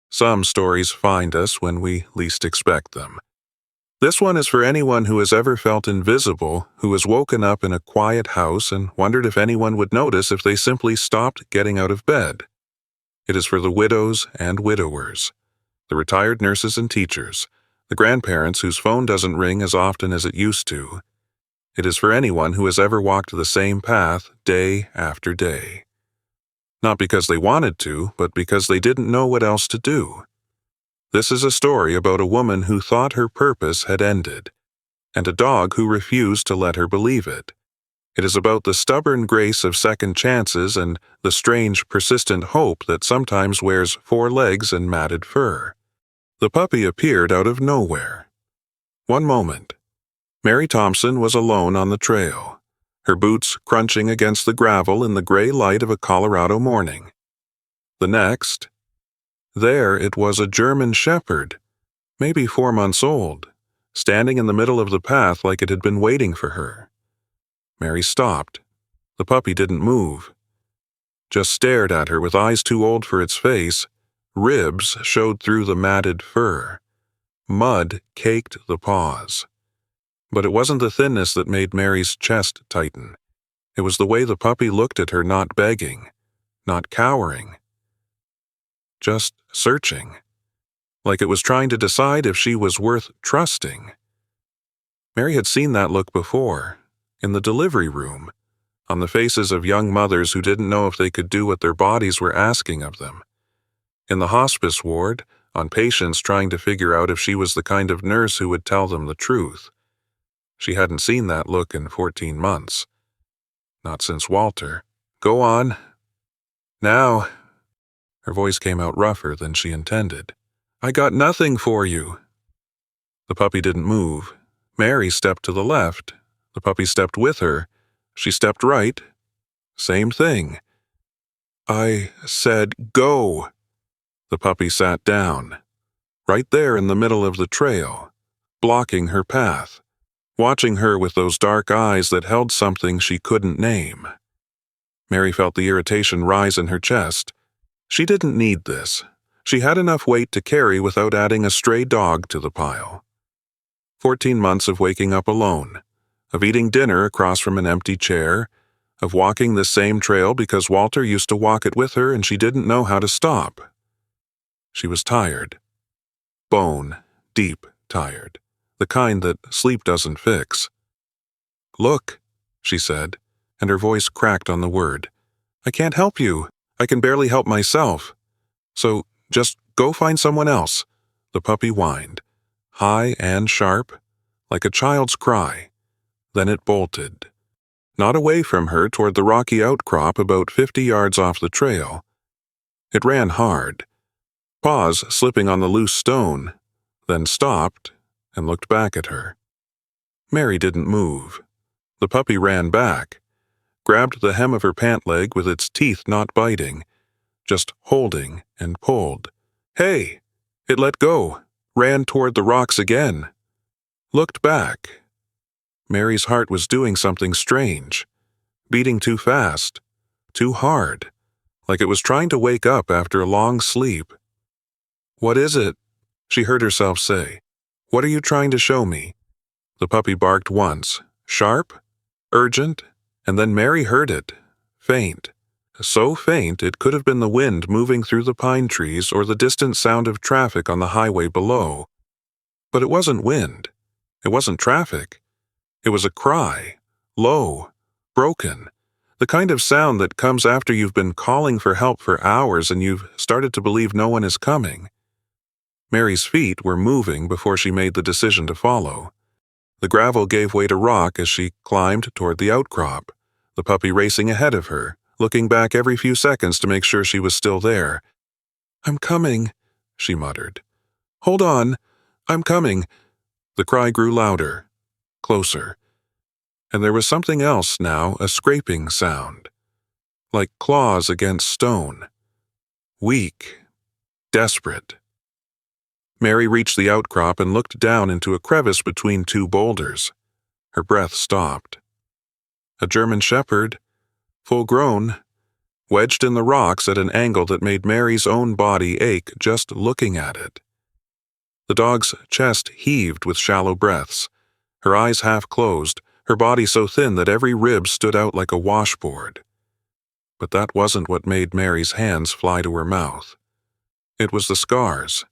Some stories find us when we least expect them. This one is for anyone who has ever felt invisible, who has woken up in a quiet house and wondered if anyone would notice if they simply stopped getting out of bed. It is for the widows and widowers, the retired nurses and teachers, the grandparents whose phone doesn't ring as often as it used to. It is for anyone who has ever walked the same path day after day. Not because they wanted to, but because they didn't know what else to do. This is a story about a woman who thought her purpose had ended, and a dog who refused to let her believe it. It is about the stubborn grace of second chances and the strange, persistent hope that sometimes wears 4 legs and matted fur. The puppy appeared out of nowhere. One moment. Mary Thompson was alone on the trail, her boots crunching against the gravel in the gray light of a Colorado morning. The next, there it was a German shepherd, maybe 4 months old, standing in the middle of the path like it had been waiting for her. Mary stopped. The puppy didn't move. Just stared at her with eyes too old for its face. Ribs showed through the matted fur. Mud caked the paws. But it wasn't the thinness that made Mary's chest tighten. It was the way the puppy looked at her, not begging, not cowering, just searching, like it was trying to decide if she was worth trusting. Mary had seen that look before, in the delivery room, on the faces of young mothers who didn't know if they could do what their bodies were asking of them. In the hospice ward, on patients trying to figure out if she was the kind of nurse who would tell them the truth. She hadn't seen that look in 14 months. Not since Walter. Go on. Now. Her voice came out rougher than she intended. I got nothing for you. The puppy didn't move. Mary stepped to the left. The puppy stepped with her. She stepped right. Same thing. I said, go. The puppy sat down, right there in the middle of the trail, blocking her path, watching her with those dark eyes that held something she couldn't name. Mary felt the irritation rise in her chest. She didn't need this. She had enough weight to carry without adding a stray dog to the pile. 14 months of waking up alone, of eating dinner across from an empty chair, of walking the same trail because Walter used to walk it with her and she didn't know how to stop. She was tired. Bone, deep tired. The kind that sleep doesn't fix. Look, she said, and her voice cracked on the word. I can't help you. I can barely help myself. So just go find someone else. The puppy whined, high and sharp, like a child's cry. Then it bolted. Not away from her toward the rocky outcrop about 50 yards off the trail. It ran hard, paws slipping on the loose stone, then stopped and looked back at her. Mary didn't move. The puppy ran back, grabbed the hem of her pant leg with its teeth not biting, just holding and pulled. Hey! It let go, ran toward the rocks again. Looked back. Mary's heart was doing something strange, beating too fast, too hard, like it was trying to wake up after a long sleep. What is it? She heard herself say. What are you trying to show me? The puppy barked once, sharp, urgent, and then Mary heard it, faint. So faint it could have been the wind moving through the pine trees or the distant sound of traffic on the highway below. But it wasn't wind. It wasn't traffic. It was a cry, low, broken, the kind of sound that comes after you've been calling for help for hours and you've started to believe no one is coming. Mary's feet were moving before she made the decision to follow. The gravel gave way to rock as she climbed toward the outcrop, the puppy racing ahead of her, looking back every few seconds to make sure she was still there. I'm coming, she muttered. Hold on, I'm coming. The cry grew louder, closer. And there was something else now, a scraping sound, like claws against stone. Weak, desperate. Mary reached the outcrop and looked down into a crevice between 2 boulders. Her breath stopped. A German shepherd, full grown, wedged in the rocks at an angle that made Mary's own body ache just looking at it. The dog's chest heaved with shallow breaths, her eyes half closed, her body so thin that every rib stood out like a washboard. But that wasn't what made Mary's hands fly to her mouth. It was the scars.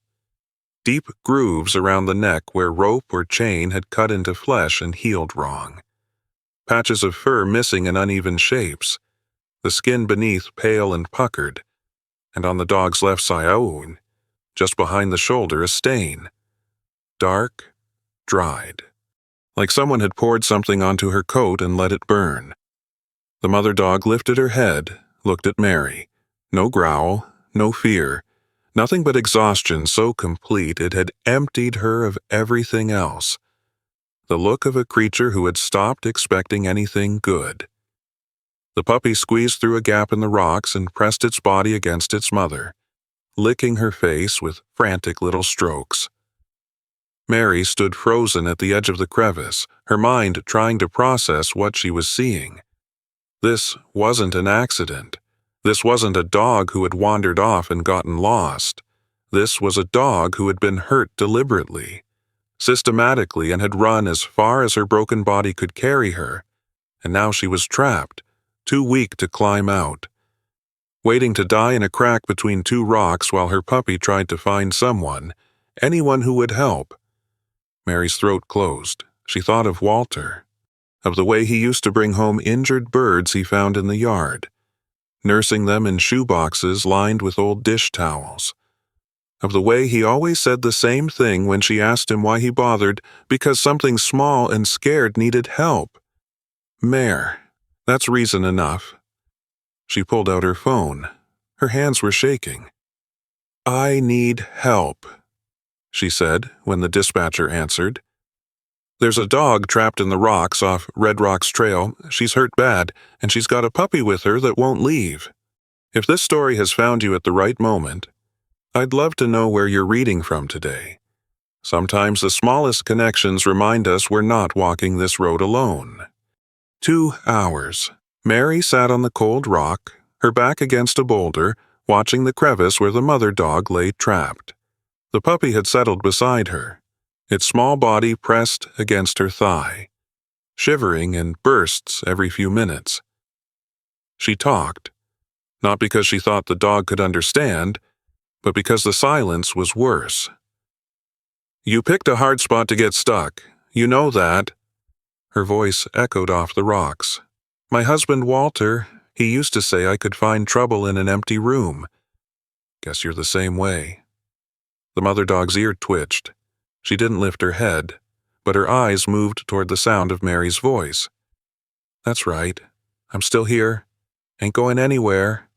Deep grooves around the neck where rope or chain had cut into flesh and healed wrong. Patches of fur missing in uneven shapes, the skin beneath pale and puckered, and on the dog's left side, just behind the shoulder, a stain. Dark, dried. Like someone had poured something onto her coat and let it burn. The mother dog lifted her head, looked at Mary. No growl, no fear. Nothing but exhaustion so complete it had emptied her of everything else. The look of a creature who had stopped expecting anything good. The puppy squeezed through a gap in the rocks and pressed its body against its mother, licking her face with frantic little strokes. Mary stood frozen at the edge of the crevice, her mind trying to process what she was seeing. This wasn't an accident. This wasn't a dog who had wandered off and gotten lost. This was a dog who had been hurt deliberately, systematically, and had run as far as her broken body could carry her, and now she was trapped, too weak to climb out, waiting to die in a crack between two rocks while her puppy tried to find someone, anyone who would help. Mary's throat closed. She thought of Walter, of the way he used to bring home injured birds he found in the yard, nursing them in shoeboxes lined with old dish towels. Of the way he always said the same thing when she asked him why he bothered, because something small and scared needed help. Mare, that's reason enough. She pulled out her phone. Her hands were shaking. "I need help," she said when the dispatcher answered. "There's a dog trapped in the rocks off Red Rocks Trail. She's hurt bad, and she's got a puppy with her that won't leave. If this story has found you at the right moment, I'd love to know where you're reading from today. Sometimes the smallest connections remind us we're not walking this road alone." 2 hours. Mary sat on the cold rock, her back against a boulder, watching the crevice where the mother dog lay trapped. The puppy had settled beside her, its small body pressed against her thigh, shivering in bursts every few minutes. She talked, not because she thought the dog could understand, but because the silence was worse. "You picked a hard spot to get stuck. You know that." Her voice echoed off the rocks. "My husband Walter, he used to say I could find trouble in an empty room. Guess you're the same way." The mother dog's ear twitched. She didn't lift her head, but her eyes moved toward the sound of Mary's voice. "That's right. I'm still here. Ain't going anywhere."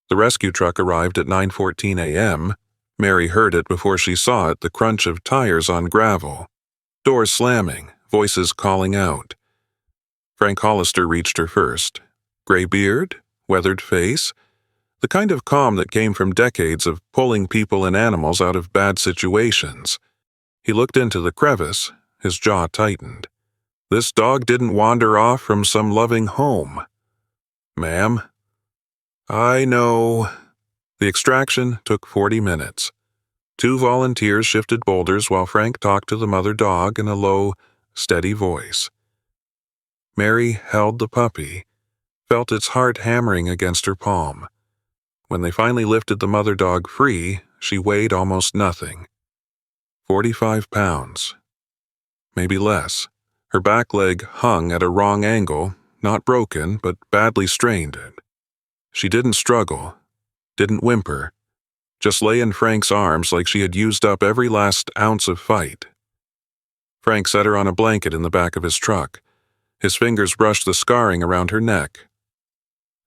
The rescue truck arrived at 9:14 a.m. Mary heard it before she saw it, the crunch of tires on gravel. Doors slamming, voices calling out. Frank Hollister reached her first. Gray beard, weathered face, the kind of calm that came from decades of pulling people and animals out of bad situations. He looked into the crevice, his jaw tightened. This dog didn't wander off from some loving home. "Ma'am?" "I know." The extraction took 40 minutes. 2 volunteers shifted boulders while Frank talked to the mother dog in a low, steady voice. Mary held the puppy, felt its heart hammering against her palm. When they finally lifted the mother dog free, she weighed almost nothing. 45 pounds. Maybe less. Her back leg hung at a wrong angle, not broken, but badly strained. She didn't struggle, didn't whimper, just lay in Frank's arms like she had used up every last ounce of fight. Frank set her on a blanket in the back of his truck. His fingers brushed the scarring around her neck.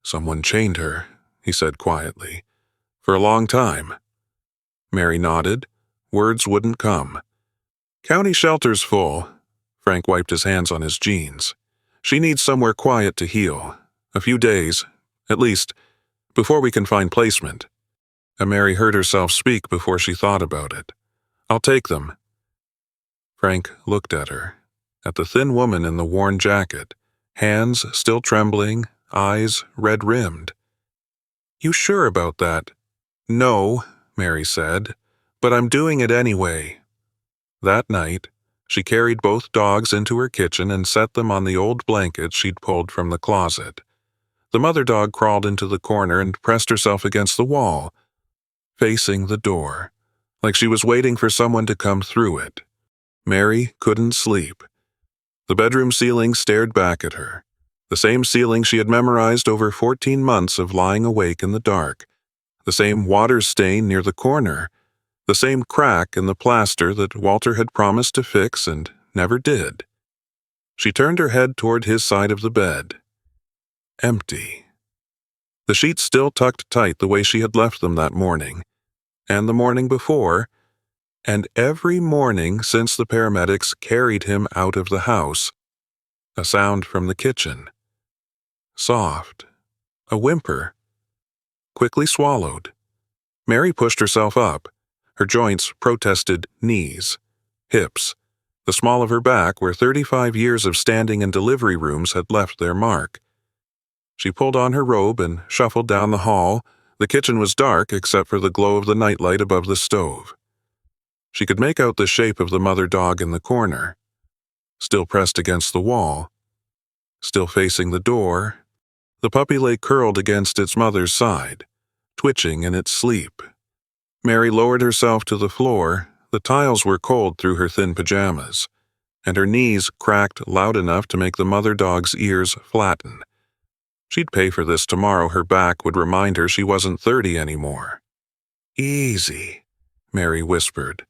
"Someone chained her," he said quietly. "For a long time." Mary nodded. Words wouldn't come. "County shelter's full." Frank wiped his hands on his jeans. "She needs somewhere quiet to heal. A few days, at least, before we can find placement." And Mary heard herself speak before she thought about it. "I'll take them." Frank looked at her, at the thin woman in the worn jacket, hands still trembling, eyes red-rimmed. "You sure about that?" "No," Mary said, "but I'm doing it anyway." That night, she carried both dogs into her kitchen and set them on the old blankets she'd pulled from the closet. The mother dog crawled into the corner and pressed herself against the wall, facing the door, like she was waiting for someone to come through it. Mary couldn't sleep. The bedroom ceiling stared back at her, the same ceiling she had memorized over 14 months of lying awake in the dark, the same water stain near the corner, the same crack in the plaster that Walter had promised to fix and never did. She turned her head toward his side of the bed. Empty. The sheets still tucked tight the way she had left them that morning, and the morning before, and every morning since the paramedics carried him out of the house. A sound from the kitchen. Soft. A whimper. Quickly swallowed. Mary pushed herself up. Her joints protested knees, hips, the small of her back where 35 years of standing in delivery rooms had left their mark. She pulled on her robe and shuffled down the hall. The kitchen was dark except for the glow of the nightlight above the stove. She could make out the shape of the mother dog in the corner, still pressed against the wall, still facing the door. The puppy lay curled against its mother's side, twitching in its sleep. Mary lowered herself to the floor. The tiles were cold through her thin pajamas, and her knees cracked loud enough to make the mother dog's ears flatten. She'd pay for this tomorrow. Her back would remind her she wasn't 30 anymore. "Easy," Mary whispered.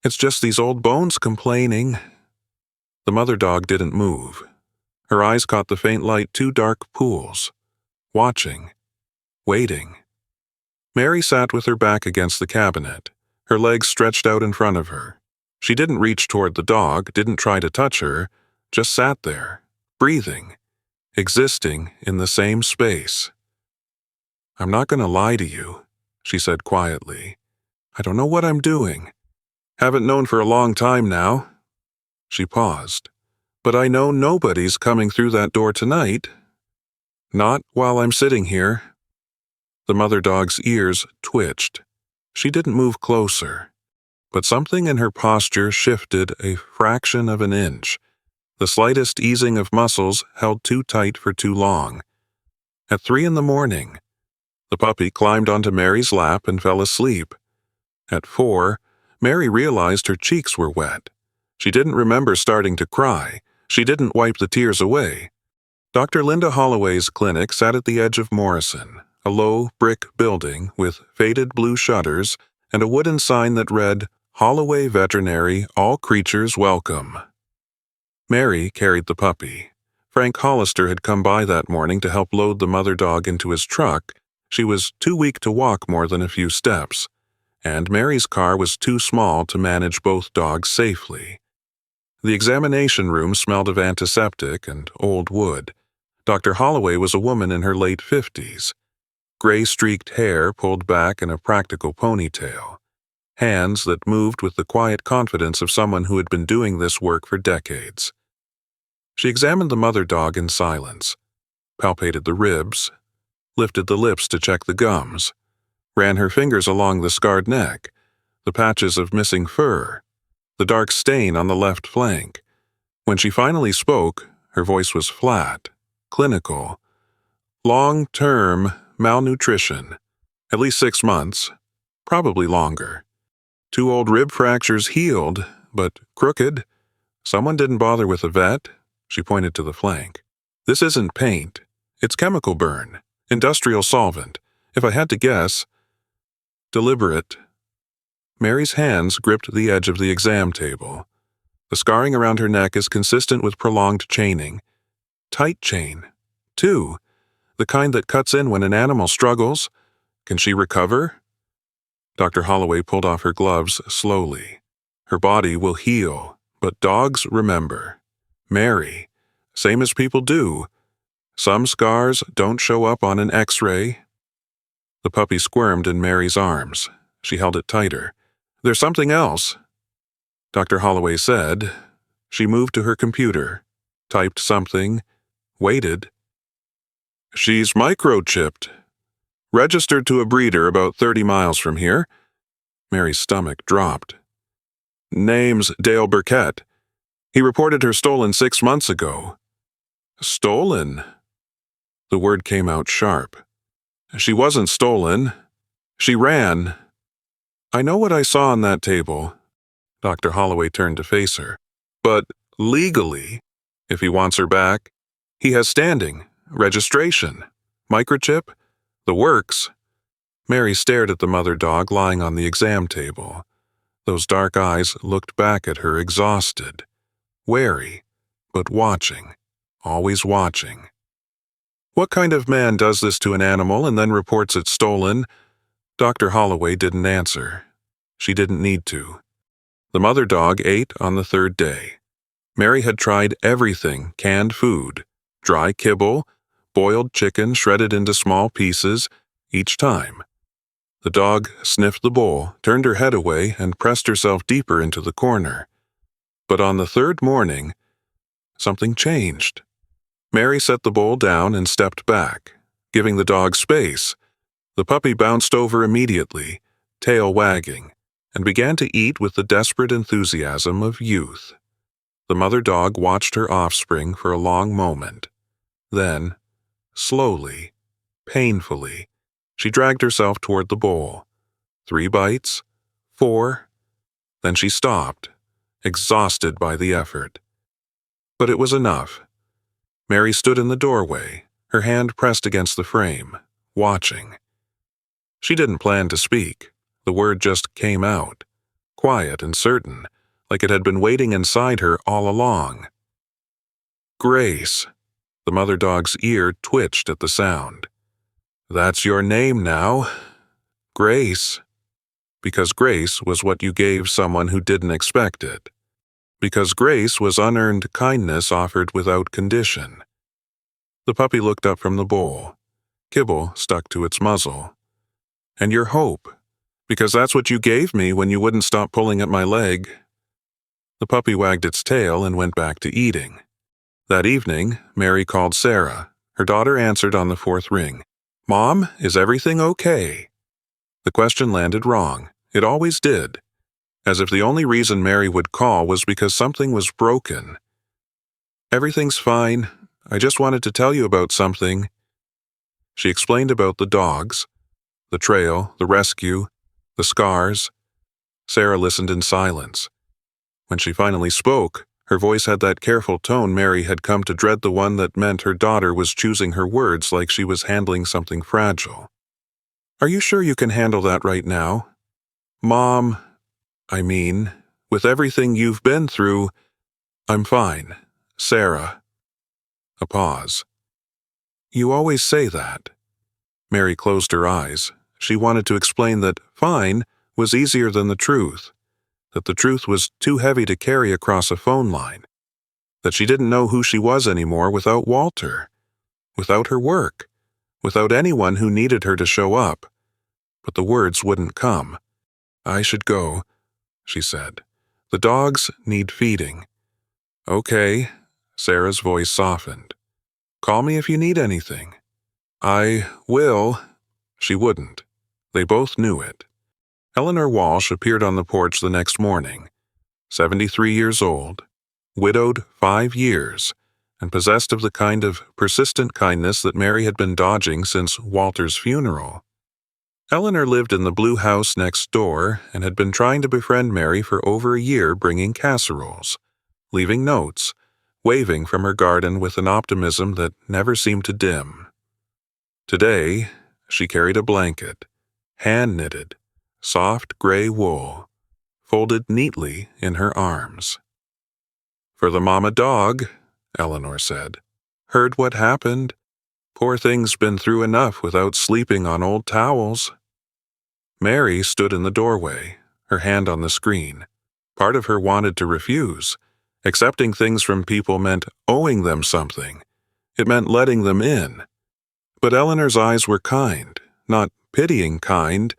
"It's just these old bones complaining." The mother dog didn't move. Her eyes caught the faint light 2 dark pools. Watching. Waiting. Mary sat with her back against the cabinet, her legs stretched out in front of her. She didn't reach toward the dog, didn't try to touch her, just sat there, breathing, existing in the same space. "I'm not going to lie to you," she said quietly. "I don't know what I'm doing. Haven't known for a long time now." She paused. "But I know nobody's coming through that door tonight. Not while I'm sitting here." The mother dog's ears twitched. She didn't move closer, but something in her posture shifted a fraction of an inch. The slightest easing of muscles held too tight for too long. At 3 in the morning, the puppy climbed onto Mary's lap and fell asleep. At 4, Mary realized her cheeks were wet. She didn't remember starting to cry. She didn't wipe the tears away. Dr. Linda Holloway's clinic sat at the edge of Morrison, a low brick building with faded blue shutters and a wooden sign that read, "Holloway Veterinary, all creatures welcome." Mary carried the puppy. Frank Hollister had come by that morning to help load the mother dog into his truck. She was too weak to walk more than a few steps, and Mary's car was too small to manage both dogs safely. The examination room smelled of antiseptic and old wood. Dr. Holloway was a woman in her late 50s. Gray-streaked hair pulled back in a practical ponytail. Hands that moved with the quiet confidence of someone who had been doing this work for decades. She examined the mother dog in silence, palpated the ribs, lifted the lips to check the gums, ran her fingers along the scarred neck, the patches of missing fur, the dark stain on the left flank. When she finally spoke, her voice was flat, clinical. "Long-term malnutrition. At least 6 months. Probably longer. 2 old rib fractures healed, but crooked. Someone didn't bother with a vet." She pointed to the flank. "This isn't paint. It's chemical burn. Industrial solvent. If I had to guess, deliberate." Mary's hands gripped the edge of the exam table. The scarring around her neck is consistent with prolonged chaining. Tight chain, too. The kind that cuts in when an animal struggles. Can she recover? Dr. Holloway pulled off her gloves slowly. Her body will heal, but dogs remember. Mary, same as people do. Some scars don't show up on an X-ray. The puppy squirmed in Mary's arms. She held it tighter. "There's something else," Dr. Holloway said. She moved to her computer, typed something, waited. "She's microchipped." Registered to a breeder about 30 miles from here. Mary's stomach dropped. Name's Dale Burkett. He reported her stolen 6 months ago. Stolen? The word came out sharp. She wasn't stolen. She ran. I know what I saw on that table. Dr. Holloway turned to face her. But legally, if he wants her back, he has standing, registration, microchip, the works. Mary stared at the mother dog lying on the exam table. Those dark eyes looked back at her exhausted, wary, but watching, always watching. What kind of man does this to an animal and then reports it stolen? Dr. Holloway didn't answer. She didn't need to. The mother dog ate on the 3rd day. Mary had tried everything: canned food, dry kibble, boiled chicken shredded into small pieces, each time. The dog sniffed the bowl, turned her head away, and pressed herself deeper into the corner. But on the 3rd morning, something changed. Mary set the bowl down and stepped back, giving the dog space. The puppy bounced over immediately, tail wagging, and began to eat with the desperate enthusiasm of youth. The mother dog watched her offspring for a long moment. Then, slowly, painfully, she dragged herself toward the bowl. 3 bites, 4, then she stopped, exhausted by the effort. But it was enough. Mary stood in the doorway, her hand pressed against the frame, watching. She didn't plan to speak. The word just came out, quiet and certain, like it had been waiting inside her all along. Grace. The mother dog's ear twitched at the sound. That's your name now. Grace. Because grace was what you gave someone who didn't expect it. Because grace was unearned kindness offered without condition. The puppy looked up from the bowl. Kibble stuck to its muzzle. And your hope. Because that's what you gave me when you wouldn't stop pulling at my leg. The puppy wagged its tail and went back to eating. That evening, Mary called Sarah. Her daughter answered on the 4th ring. Mom, is everything okay? The question landed wrong. It always did. As if the only reason Mary would call was because something was broken. Everything's fine. I just wanted to tell you about something. She explained about the dogs, the trail, the rescue, the scars. Sarah listened in silence. When she finally spoke, her voice had that careful tone Mary had come to dread, the one that meant her daughter was choosing her words like she was handling something fragile. Are you sure you can handle that right now? Mom, with everything you've been through, I'm fine. Sarah. A pause. You always say that. Mary closed her eyes. She wanted to explain that fine was easier than the truth, that the truth was too heavy to carry across a phone line, that she didn't know who she was anymore without Walter, without her work, without anyone who needed her to show up. But the words wouldn't come. I should go, she said. The dogs need feeding. Okay, Sarah's voice softened. Call me if you need anything. I will. She wouldn't. They both knew it. Eleanor Walsh appeared on the porch the next morning, 73 years old, widowed 5 years, and possessed of the kind of persistent kindness that Mary had been dodging since Walter's funeral. Eleanor lived in the blue house next door and had been trying to befriend Mary for over a year, bringing casseroles, leaving notes, waving from her garden with an optimism that never seemed to dim. Today, she carried a blanket, hand-knitted, soft gray wool, folded neatly in her arms. For the mama dog, Eleanor said. Heard what happened? Poor thing's been through enough without sleeping on old towels. Mary stood in the doorway, her hand on the screen. Part of her wanted to refuse. Accepting things from people meant owing them something. It meant letting them in. But Eleanor's eyes were kind, not pitying kind.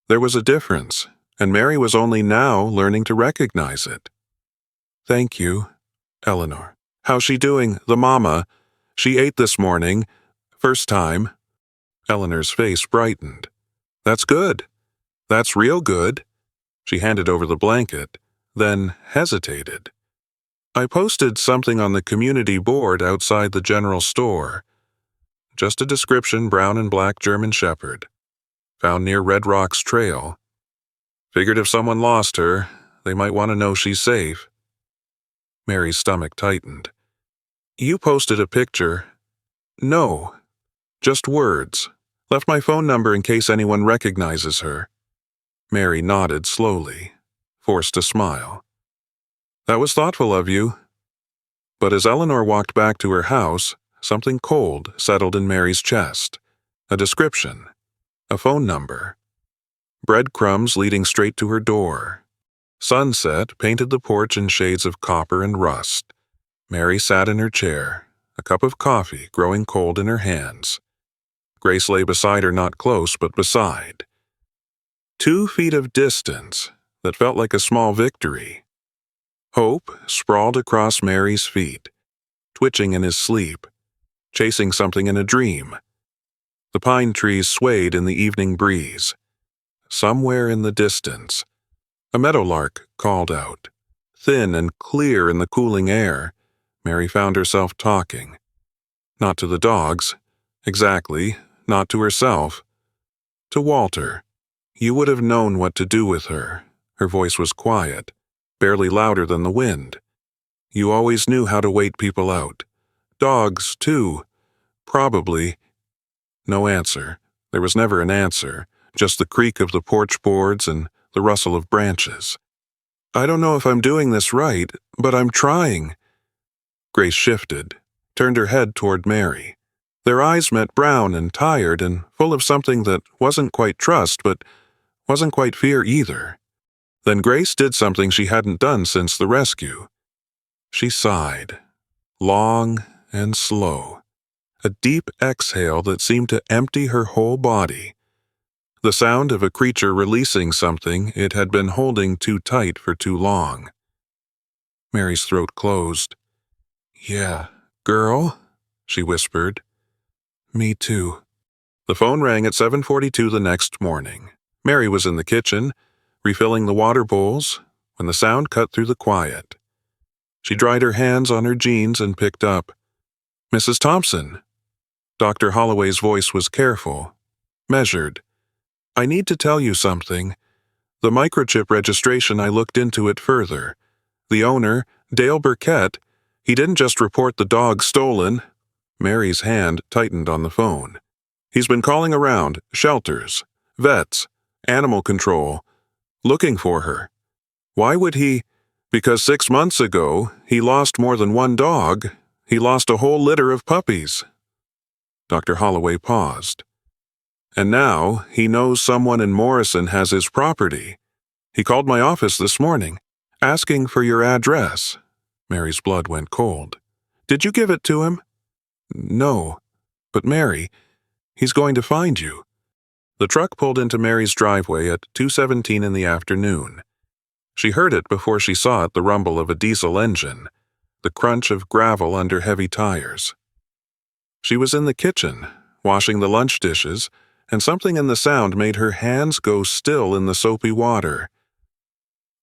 There was a difference, and Mary was only now learning to recognize it. Thank you, Eleanor. How's she doing, the mama? She ate this morning. First time. Eleanor's face brightened. That's good. That's real good. She handed over the blanket, then hesitated. I posted something on the community board outside the general store. Just a description, brown and black German Shepherd. Found near Red Rocks Trail. Figured if someone lost her, they might want to know she's safe. Mary's stomach tightened. You posted a picture. No, just words. Left my phone number in case anyone recognizes her. Mary nodded slowly, forced a smile. That was thoughtful of you. But as Eleanor walked back to her house, something cold settled in Mary's chest. A description. A phone number. Breadcrumbs leading straight to her door. Sunset painted the porch in shades of copper and rust. Mary sat in her chair, a cup of coffee growing cold in her hands. Grace lay beside her, not close, but beside. 2 feet of distance that felt like a small victory. Hope sprawled across Mary's feet, twitching in his sleep, chasing something in a dream. The pine trees swayed in the evening breeze. Somewhere in the distance, a meadowlark called out. Thin and clear in the cooling air, Mary found herself talking. Not to the dogs, exactly, not to herself. To Walter. You would have known what to do with her. Her voice was quiet, barely louder than the wind. You always knew how to wait people out. Dogs, too. Probably. No answer. There was never an answer, just the creak of the porch boards and the rustle of branches. I don't know if I'm doing this right, but I'm trying. Grace shifted, turned her head toward Mary. Their eyes met, brown and tired and full of something that wasn't quite trust, but wasn't quite fear either. Then Grace did something she hadn't done since the rescue. She sighed, long and slow, a deep exhale that seemed to empty her whole body. The sound of a creature releasing something it had been holding too tight for too long. Mary's throat closed. Yeah, girl, she whispered. Me too. The phone rang at 7:42 the next morning. Mary was in the kitchen, refilling the water bowls, when the sound cut through the quiet. She dried her hands on her jeans and picked up. Mrs. Thompson. Dr. Holloway's voice was careful, measured. I need to tell you something. The microchip registration, I looked into it further. The owner, Dale Burkett, he didn't just report the dog stolen. Mary's hand tightened on the phone. He's been calling around, shelters, vets, animal control, looking for her. Why would he? Because 6 months ago, he lost more than one dog. He lost a whole litter of puppies. Dr. Holloway paused. And now he knows someone in Morrison has his property. He called my office this morning, asking for your address. Mary's blood went cold. Did you give it to him? No. But Mary, he's going to find you. The truck pulled into Mary's driveway at 2:17 in the afternoon. She heard it before she saw it, the rumble of a diesel engine, the crunch of gravel under heavy tires. She was in the kitchen, washing the lunch dishes, and something in the sound made her hands go still in the soapy water.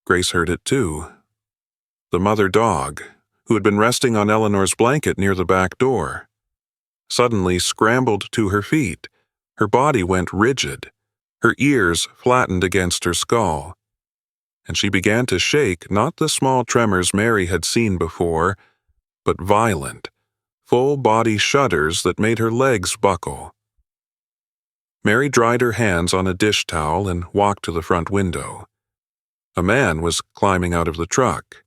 Grace heard it too. The mother dog, who had been resting on Eleanor's blanket near the back door, suddenly scrambled to her feet. Her body went rigid, her ears flattened against her skull, and she began to shake, not the small tremors Mary had seen before, but violent, full-body shudders that made her legs buckle. Mary dried her hands on a dish towel and walked to the front window. A man was climbing out of the truck,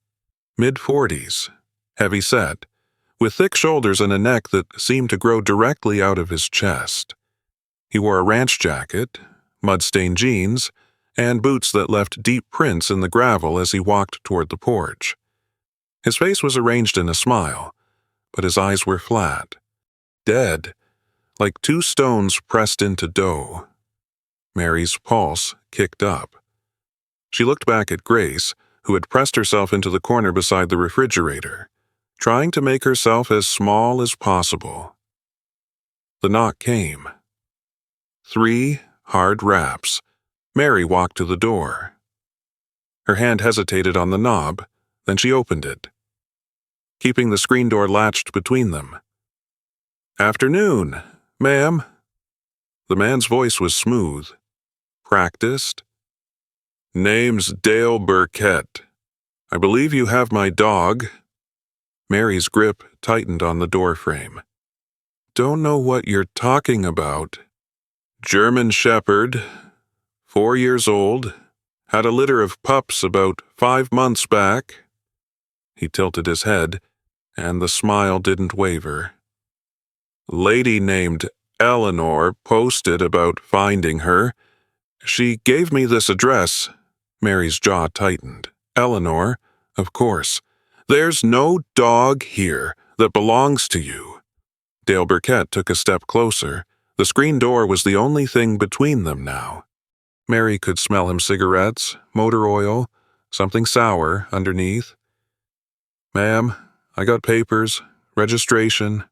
mid-40s, heavy-set, with thick shoulders and a neck that seemed to grow directly out of his chest. He wore a ranch jacket, mud-stained jeans, and boots that left deep prints in the gravel as he walked toward the porch. His face was arranged in a smile, but his eyes were flat, dead, like 2 stones pressed into dough. Mary's pulse kicked up. She looked back at Grace, who had pressed herself into the corner beside the refrigerator, trying to make herself as small as possible. The knock came. 3 hard raps. Mary walked to the door. Her hand hesitated on the knob, then she opened it, keeping the screen door latched between them. "Afternoon, ma'am." The man's voice was smooth, practiced. "Name's Dale Burkett. I believe you have my dog." Mary's grip tightened on the doorframe. "Don't know what you're talking about." "German Shepherd, 4 years old, had a litter of pups about 5 months back." He tilted his head, and the smile didn't waver. "Lady named Eleanor posted about finding her. She gave me this address." Mary's jaw tightened. "Eleanor, of course. There's no dog here that belongs to you." Dale Burkett took a step closer. The screen door was the only thing between them now. Mary could smell him cigarettes, motor oil, something sour underneath. "Ma'am, I got papers, registration,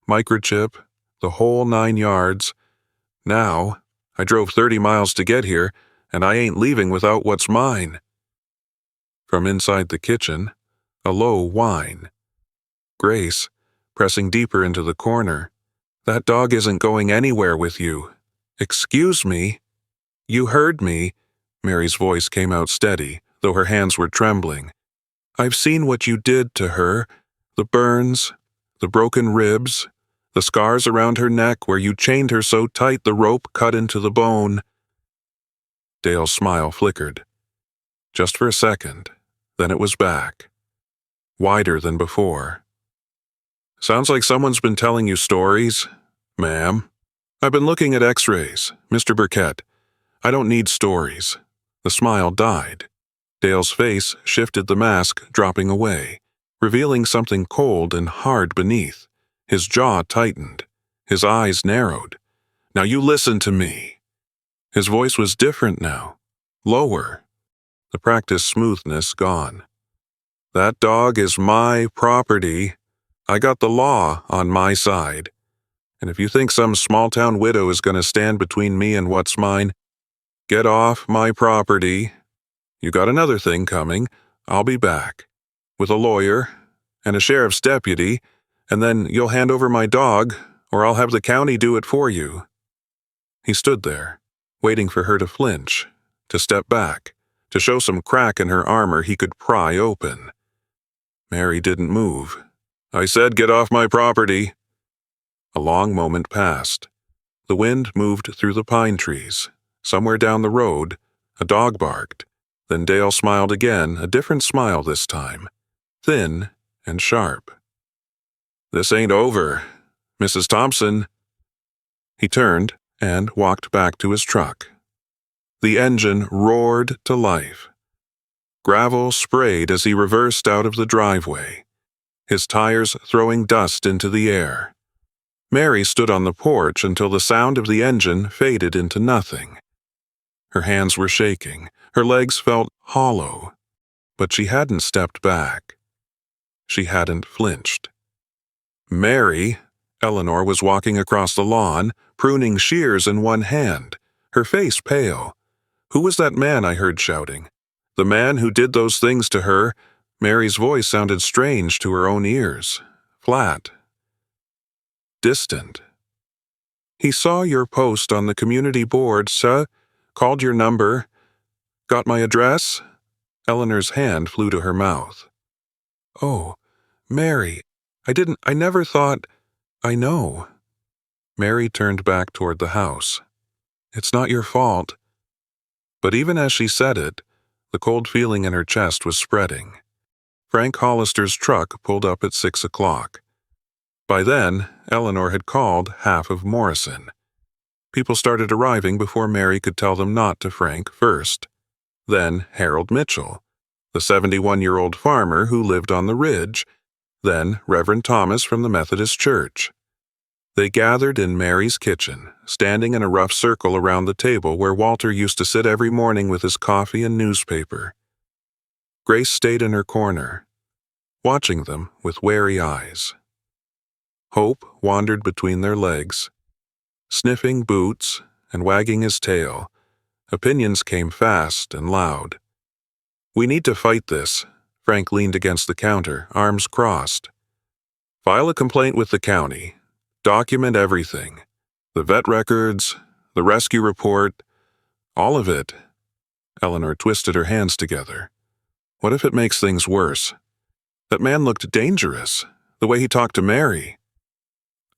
microchip, the whole 9 yards. Now, I drove 30 miles to get here, and I ain't leaving without what's mine." From inside the kitchen, a low whine. Grace, pressing deeper into the corner. "That dog isn't going anywhere with you." "Excuse me." "You heard me." Mary's voice came out steady, though her hands were trembling. "I've seen what you did to her. The burns, the broken ribs, the scars around her neck where you chained her so tight the rope cut into the bone." Dale's smile flickered. Just for a second, then it was back. Wider than before. "Sounds like someone's been telling you stories, ma'am." "I've been looking at x-rays, Mr. Burkett. I don't need stories." The smile died. Dale's face shifted, the mask dropping away, revealing something cold and hard beneath. His jaw tightened. His eyes narrowed. "Now you listen to me." His voice was different now. Lower. The practiced smoothness gone. "That dog is my property. I got the law on my side. And if you think some small-town widow is going to stand between me and what's mine, get off my property. You got another thing coming. I'll be back. With a lawyer and a sheriff's deputy, and then you'll hand over my dog, or I'll have the county do it for you." He stood there, waiting for her to flinch, to step back, to show some crack in her armor he could pry open. Mary didn't move. "I said get off my property." A long moment passed. The wind moved through the pine trees. Somewhere down the road, a dog barked. Then Dale smiled again, a different smile this time, thin and sharp. "This ain't over, Mrs. Thompson." He turned and walked back to his truck. The engine roared to life. Gravel sprayed as he reversed out of the driveway, his tires throwing dust into the air. Mary stood on the porch until the sound of the engine faded into nothing. Her hands were shaking, her legs felt hollow, but she hadn't stepped back. She hadn't flinched. "Mary," Eleanor was walking across the lawn, pruning shears in one hand, her face pale. "Who was that man I heard shouting? The man who did those things to her?" Mary's voice sounded strange to her own ears, flat, distant. "He saw your post on the community board, sir, called your number, got my address." Eleanor's hand flew to her mouth. "Oh, Mary, I never thought—" "I know." Mary turned back toward the house. "It's not your fault." But even as she said it, the cold feeling in her chest was spreading. Frank Hollister's truck pulled up at 6 o'clock. By then, Eleanor had called half of Morrison. People started arriving before Mary could tell them not to Frank first. Then Harold Mitchell, the 71-year-old farmer who lived on the ridge. Then Reverend Thomas from the Methodist Church. They gathered in Mary's kitchen, standing in a rough circle around the table where Walter used to sit every morning with his coffee and newspaper. Grace stayed in her corner, watching them with wary eyes. Hope wandered between their legs, sniffing boots and wagging his tail. Opinions came fast and loud. "We need to fight this." Frank leaned against the counter, arms crossed. "File a complaint with the county. Document everything. The vet records, the rescue report, all of it." Eleanor twisted her hands together. "What if it makes things worse? That man looked dangerous, the way he talked to Mary."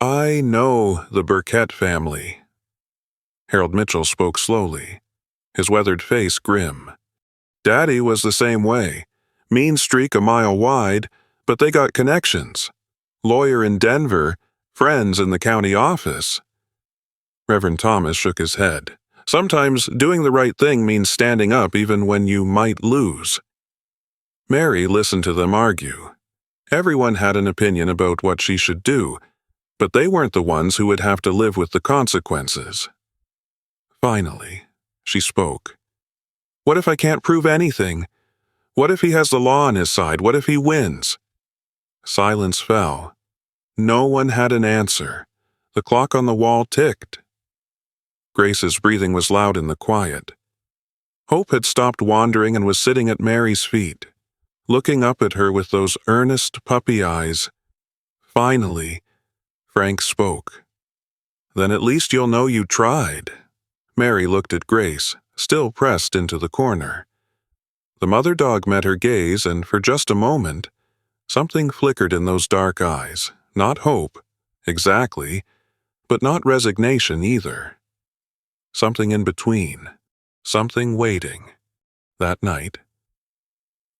"I know the Burkett family." Harold Mitchell spoke slowly, his weathered face grim. "Daddy was the same way. Mean streak a mile wide, but they got connections. Lawyer in Denver, friends in the county office." Reverend Thomas shook his head. "Sometimes doing the right thing means standing up even when you might lose." Mary listened to them argue. Everyone had an opinion about what she should do, but they weren't the ones who would have to live with the consequences. Finally, she spoke. "What if I can't prove anything? What if he has the law on his side? What if he wins?" Silence fell. No one had an answer. The clock on the wall ticked. Grace's breathing was loud in the quiet. Hope had stopped wandering and was sitting at Mary's feet, looking up at her with those earnest puppy eyes. Finally, Frank spoke. "Then at least you'll know you tried." Mary looked at Grace, still pressed into the corner. The mother dog met her gaze, and for just a moment, something flickered in those dark eyes. Not hope, exactly, but not resignation either. Something in between, something waiting. That night,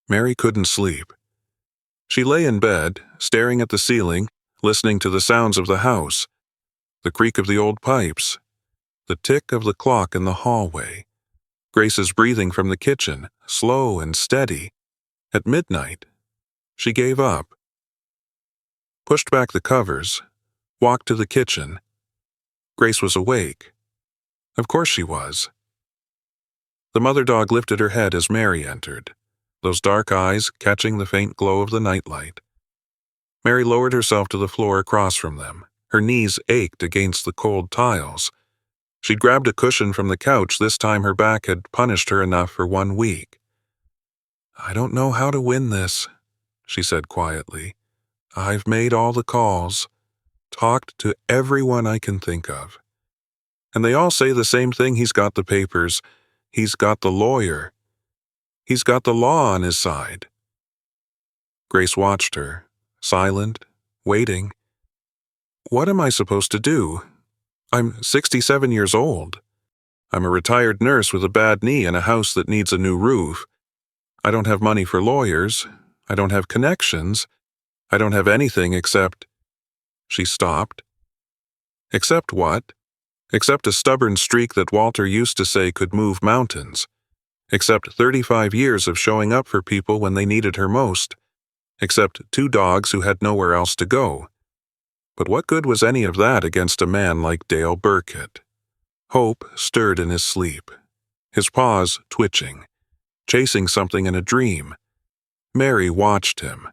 Mary couldn't sleep. She lay in bed, staring at the ceiling, listening to the sounds of the house, the creak of the old pipes, the tick of the clock in the hallway, Grace's breathing from the kitchen, slow and steady. At midnight, she gave up, pushed back the covers, walked to the kitchen. Grace was awake. Of course she was. The mother dog lifted her head as Mary entered, those dark eyes catching the faint glow of the nightlight. Mary lowered herself to the floor across from them. Her knees ached against the cold tiles. She'd grabbed a cushion from the couch. This time her back had punished her enough for 1 week. "I don't know how to win this," she said quietly. "I've made all the calls, talked to everyone I can think of. And they all say the same thing. He's got the papers. He's got the lawyer. He's got the law on his side." Grace watched her, silent, waiting. "What am I supposed to do? I'm 67 years old. I'm a retired nurse with a bad knee and a house that needs a new roof. I don't have money for lawyers. I don't have connections. I don't have anything except—" She stopped. "Except what?" "Except a stubborn streak that Walter used to say could move mountains. Except 35 years of showing up for people when they needed her most. Except 2 dogs who had nowhere else to go." But what good was any of that against a man like Dale Burkett? Hope stirred in his sleep, his paws twitching, chasing something in a dream. Mary watched him,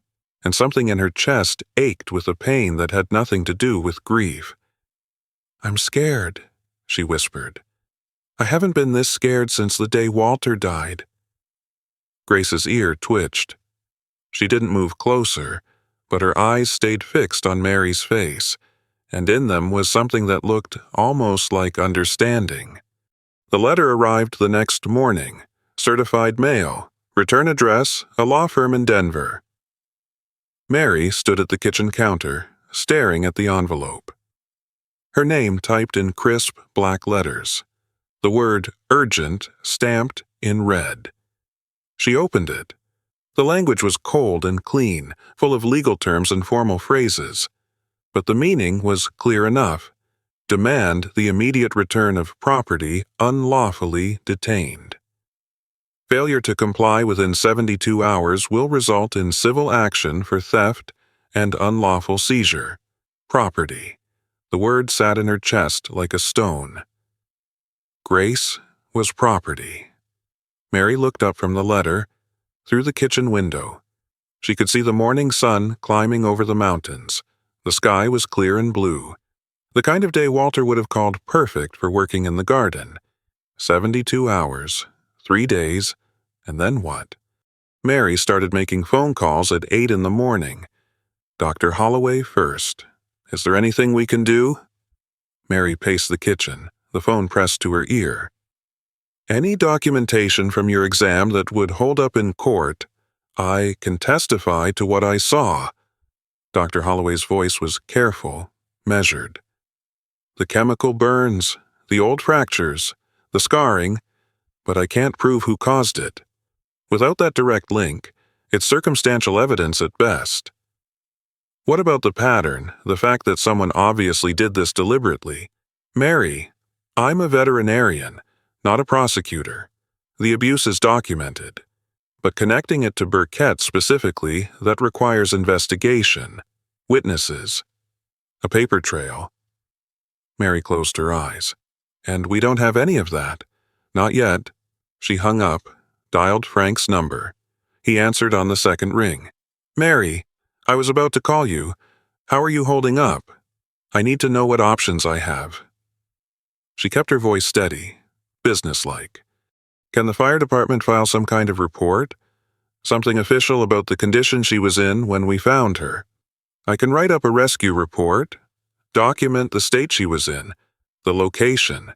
and something in her chest ached with a pain that had nothing to do with grief. "I'm scared," she whispered. "I haven't been this scared since the day Walter died." Grace's ear twitched. She didn't move closer, but her eyes stayed fixed on Mary's face, and in them was something that looked almost like understanding. The letter arrived the next morning, certified mail, return address, a law firm in Denver. Mary stood at the kitchen counter, staring at the envelope. Her name typed in crisp black letters, the word urgent stamped in red. She opened it. The language was cold and clean, full of legal terms and formal phrases. But the meaning was clear enough. Demand the immediate return of property unlawfully detained. Failure to comply within 72 hours will result in civil action for theft and unlawful seizure. Property. The word sat in her chest like a stone. Grace was property. Mary looked up from the letter, through the kitchen window. She could see the morning sun climbing over the mountains. The sky was clear and blue. The kind of day Walter would have called perfect for working in the garden. 72 hours, 3 days, and then what? Mary started making phone calls at 8 in the morning. Dr. Holloway first. Is there anything we can do? Mary paced the kitchen, the phone pressed to her ear. Any documentation from your exam that would hold up in court, I can testify to what I saw. Dr. Holloway's voice was careful, measured. The chemical burns, the old fractures, the scarring, but I can't prove who caused it. Without that direct link, it's circumstantial evidence at best. What about the pattern, the fact that someone obviously did this deliberately? Mary, I'm a veterinarian, not a prosecutor. The abuse is documented. But connecting it to Burkett specifically, that requires investigation, witnesses, a paper trail. Mary closed her eyes. And we don't have any of that. Not yet. She hung up, dialed Frank's number. He answered on the second ring. Mary, I was about to call you. How are you holding up? I need to know what options I have. She kept her voice steady, businesslike. Can the fire department file some kind of report? Something official about the condition she was in when we found her. I can write up a rescue report, document the state she was in, the location,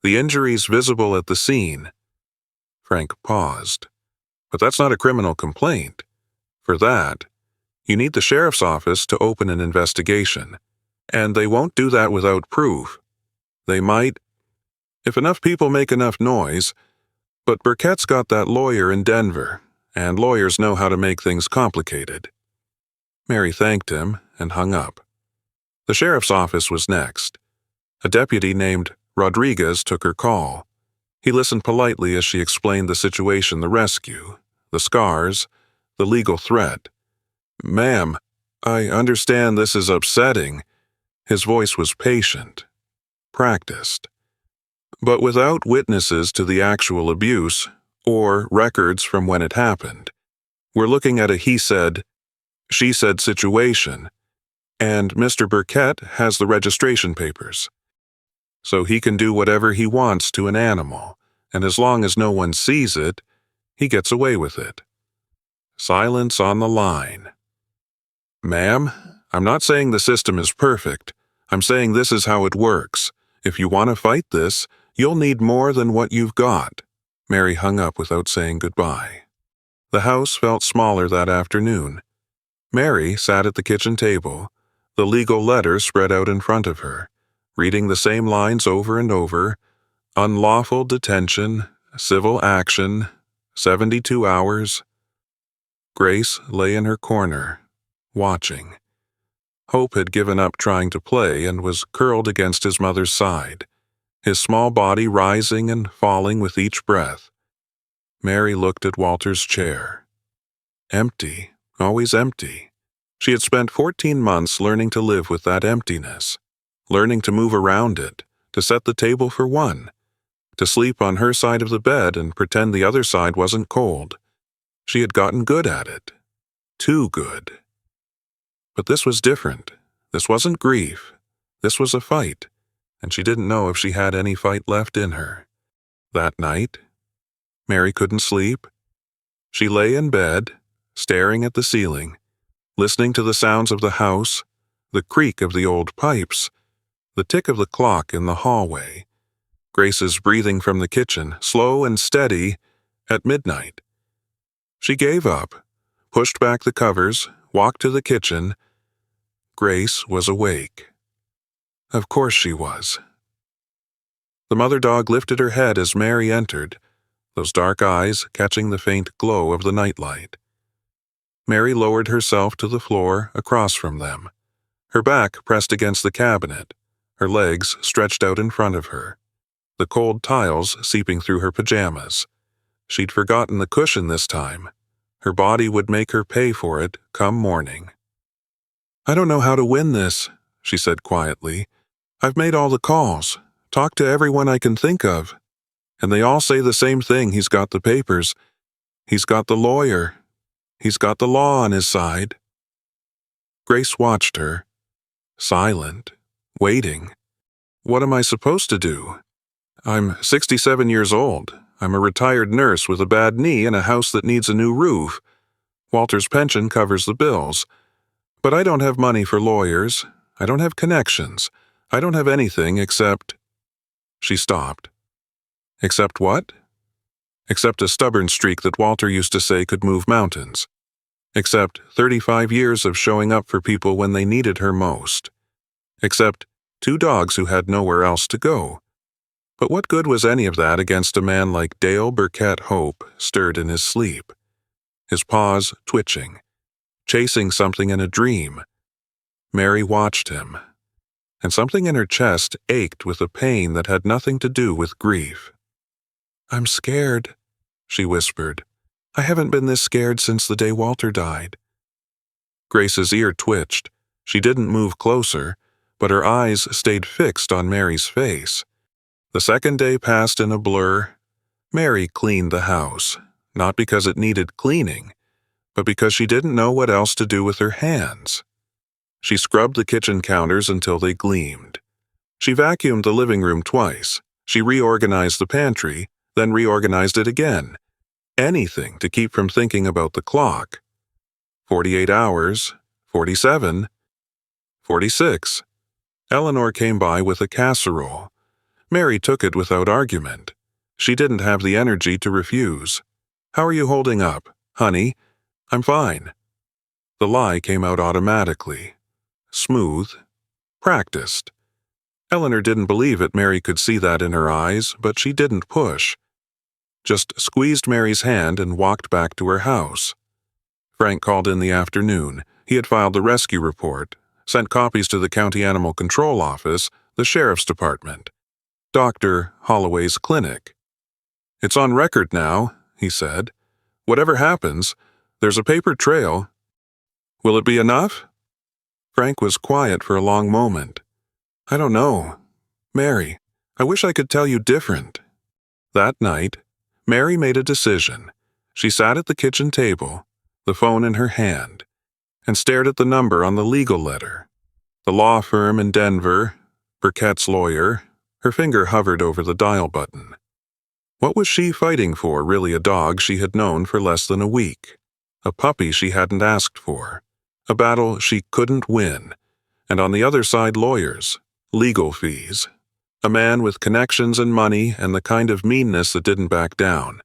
the injuries visible at the scene. Frank paused. But that's not a criminal complaint. For that, you need the sheriff's office to open an investigation. And they won't do that without proof. They might, if enough people make enough noise, but Burkett's got that lawyer in Denver, and lawyers know how to make things complicated. Mary thanked him and hung up. The sheriff's office was next. A deputy named Rodriguez took her call. He listened politely as she explained the situation, the rescue, the scars, the legal threat. Ma'am, I understand this is upsetting. His voice was patient, practiced. But without witnesses to the actual abuse, or records from when it happened, we're looking at a he said, she said situation, and Mr. Burkett has the registration papers. So he can do whatever he wants to an animal, and as long as no one sees it, he gets away with it. Silence on the line. Ma'am, I'm not saying the system is perfect. I'm saying this is how it works. If you want to fight this, you'll need more than what you've got. Mary hung up without saying goodbye. The house felt smaller that afternoon. Mary sat at the kitchen table, the legal letter spread out in front of her, reading the same lines over and over: unlawful detention, civil action, 72 hours. Grace lay in her corner, watching. Hope had given up trying to play and was curled against his mother's side, his small body rising and falling with each breath. Mary looked at Walter's chair. Empty, always empty. She had spent 14 months learning to live with that emptiness, learning to move around it, to set the table for one, to sleep on her side of the bed and pretend the other side wasn't cold. She had gotten good at it. Too good. But this was different. This wasn't grief. This was a fight, and she didn't know if she had any fight left in her. That night, Mary couldn't sleep. She lay in bed, staring at the ceiling, listening to the sounds of the house, the creak of the old pipes, the tick of the clock in the hallway, Grace's breathing from the kitchen, slow and steady, at midnight. She gave up, pushed back the covers, walked to the kitchen. Grace was awake. Of course she was. The mother dog lifted her head as Mary entered, those dark eyes catching the faint glow of the nightlight. Mary lowered herself to the floor across from them, her back pressed against the cabinet, her legs stretched out in front of her, the cold tiles seeping through her pajamas. She'd forgotten the cushion this time. Her body would make her pay for it come morning. I don't know how to win this, she said quietly. I've made all the calls, talked to everyone I can think of, and they all say the same thing. He's got the papers. He's got the lawyer. He's got the law on his side. Grace watched her, silent, waiting. What am I supposed to do? I'm 67 years old. I'm a retired nurse with a bad knee and a house that needs a new roof. Walter's pension covers the bills. But I don't have money for lawyers. I don't have connections. I don't have anything except... She stopped. Except what? Except a stubborn streak that Walter used to say could move mountains. Except 35 years of showing up for people when they needed her most. Except 2 dogs who had nowhere else to go. But what good was any of that against a man like Dale Burkett Hope, stirred in his sleep, his paws twitching, chasing something in a dream? Mary watched him, and something in her chest ached with a pain that had nothing to do with grief. "I'm scared," she whispered. "I haven't been this scared since the day Walter died." Grace's ear twitched. She didn't move closer, but her eyes stayed fixed on Mary's face. The second day passed in a blur. Mary cleaned the house, not because it needed cleaning, but because she didn't know what else to do with her hands. She scrubbed the kitchen counters until they gleamed. She vacuumed the living room twice. She reorganized the pantry, then reorganized it again. Anything to keep from thinking about the clock. 48 hours, 47, 46. Eleanor came by with a casserole. Mary took it without argument. She didn't have the energy to refuse. "How are you holding up, honey?" "I'm fine." The lie came out automatically. Smooth. Practiced. Eleanor didn't believe it. Mary could see that in her eyes, but she didn't push. Just squeezed Mary's hand and walked back to her house. Frank called in the afternoon. He had filed the rescue report, sent copies to the County Animal Control Office, the Sheriff's Department, Dr. Holloway's clinic. "It's on record now," he said. "Whatever happens, there's a paper trail. Will it be enough?" Frank was quiet for a long moment. "I don't know. Mary, I wish I could tell you different." That night, Mary made a decision. She sat at the kitchen table, the phone in her hand, and stared at the number on the legal letter. The law firm in Denver, Burkett's lawyer. Her finger hovered over the dial button. What was she fighting for, really? A dog she had known for less than a week. A puppy she hadn't asked for. A battle she couldn't win. And on the other side, lawyers. Legal fees. A man with connections and money and the kind of meanness that didn't back down.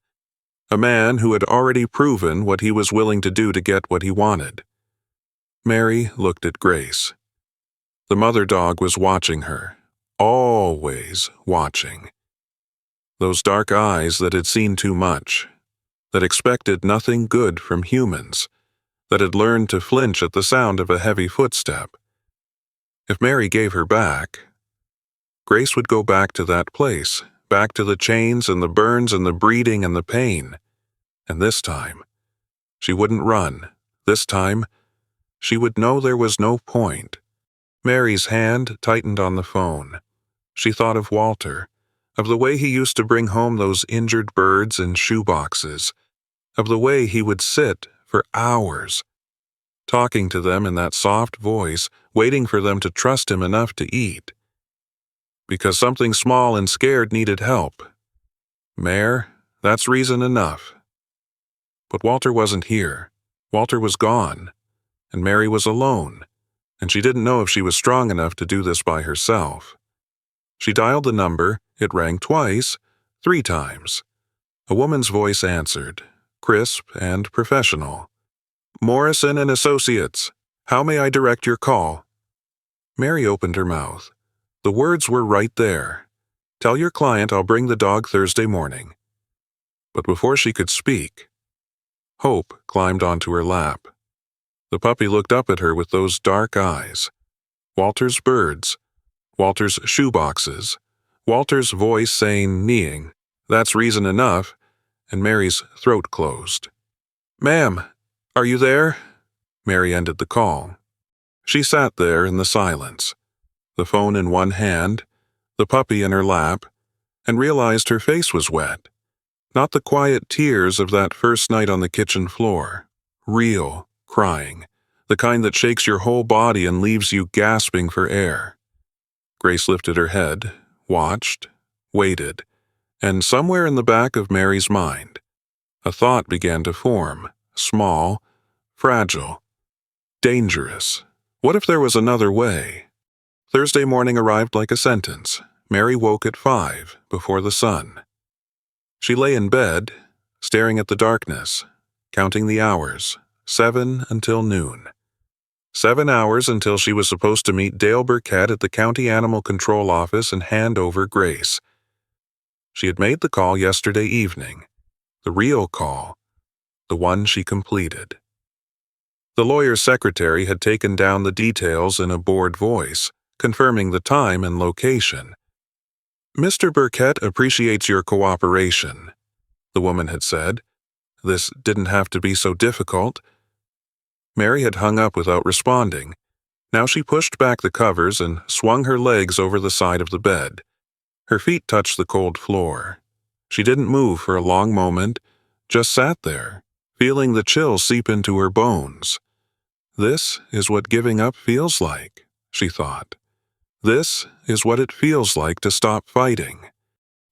A man who had already proven what he was willing to do to get what he wanted. Mary looked at Grace. The mother dog was watching her. Always watching. Those dark eyes that had seen too much, that expected nothing good from humans, that had learned to flinch at the sound of a heavy footstep. If Mary gave her back, Grace would go back to that place, back to the chains and the burns and the breeding and the pain. And this time, she wouldn't run. This time, she would know there was no point. Mary's hand tightened on the phone. She thought of Walter, of the way he used to bring home those injured birds in shoeboxes, of the way he would sit for hours, talking to them in that soft voice, waiting for them to trust him enough to eat. Because something small and scared needed help. Mare, that's reason enough. But Walter wasn't here. Walter was gone, and Mary was alone, and she didn't know if she was strong enough to do this by herself. She dialed the number. It rang twice, 3 times. A woman's voice answered, crisp and professional. "Morrison and Associates. How may I direct your call?" Mary opened her mouth. The words were right there. "Tell your client I'll bring the dog Thursday morning." But before she could speak, Hope climbed onto her lap. The puppy looked up at her with those dark eyes. Walter's birds, Walter's shoeboxes, Walter's voice saying, kneeing, "That's reason enough," and Mary's throat closed. "Ma'am, are you there?" Mary ended the call. She sat there in the silence, the phone in one hand, the puppy in her lap, and realized her face was wet. Not the quiet tears of that first night on the kitchen floor. Real crying, the kind that shakes your whole body and leaves you gasping for air. Grace lifted her head, watched, waited, and somewhere in the back of Mary's mind, a thought began to form, small, fragile, dangerous. What if there was another way? Thursday morning arrived like a sentence. Mary woke at 5, before the sun. She lay in bed, staring at the darkness, counting the hours, 7 until noon. 7 hours until she was supposed to meet Dale Burkett at the County Animal Control Office and hand over Grace. She had made the call yesterday evening, the real call, the one she completed. The lawyer's secretary had taken down the details in a bored voice, confirming the time and location. "Mr. Burkett appreciates your cooperation," the woman had said. This didn't have to be so difficult. Mary had hung up without responding. Now she pushed back the covers and swung her legs over the side of the bed. Her feet touched the cold floor. She didn't move for a long moment, just sat there, feeling the chill seep into her bones. This is what giving up feels like, she thought. This is what it feels like to stop fighting.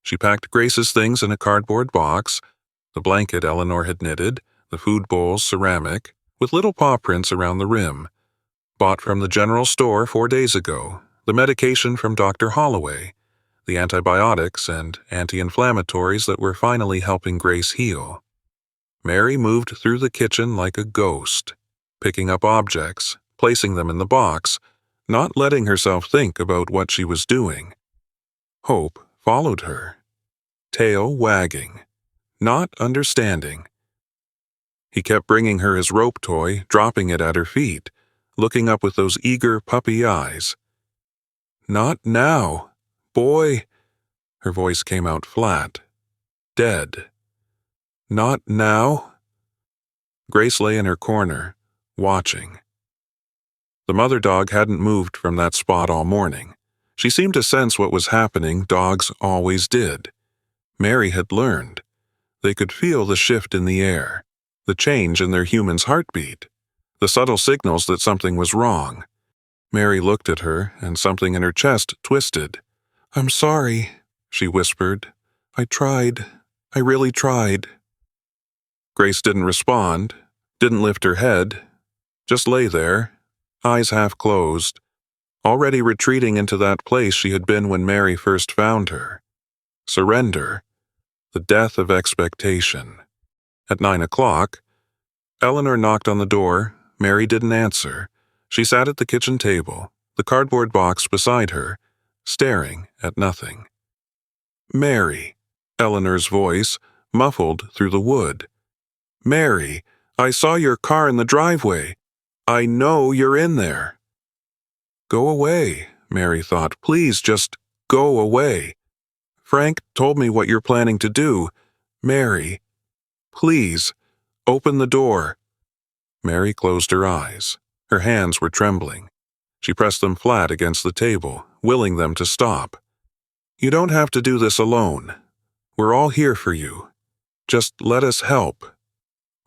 She packed Grace's things in a cardboard box, the blanket Eleanor had knitted, the food bowls ceramic, with little paw prints around the rim. Bought from the general store 4 days ago, the medication from Dr. Holloway, the antibiotics and anti-inflammatories that were finally helping Grace heal. Mary moved through the kitchen like a ghost, picking up objects, placing them in the box, not letting herself think about what she was doing. Hope followed her, tail wagging, not understanding. He kept bringing her his rope toy, dropping it at her feet, looking up with those eager puppy eyes. "Not now, boy," her voice came out flat, dead. "Not now." Grace lay in her corner, watching. The mother dog hadn't moved from that spot all morning. She seemed to sense what was happening. Dogs always did. Mary had learned. They could feel the shift in the air, the change in their human's heartbeat, the subtle signals that something was wrong. Mary looked at her, and something in her chest twisted. "I'm sorry," she whispered. "I tried. I really tried." Grace didn't respond, didn't lift her head, just lay there, eyes half closed, already retreating into that place she had been when Mary first found her. Surrender, the death of expectation. At 9 o'clock, Eleanor knocked on the door. Mary didn't answer. She sat at the kitchen table, the cardboard box beside her, staring at nothing. "Mary," Eleanor's voice, muffled through the wood. "Mary, I saw your car in the driveway. I know you're in there." Go away, Mary thought. Please just go away. Frank told me what you're planning to do. Mary, please, open the door. Mary closed her eyes. Her hands were trembling. She pressed them flat against the table, willing them to stop. You don't have to do this alone. We're all here for you. Just let us help.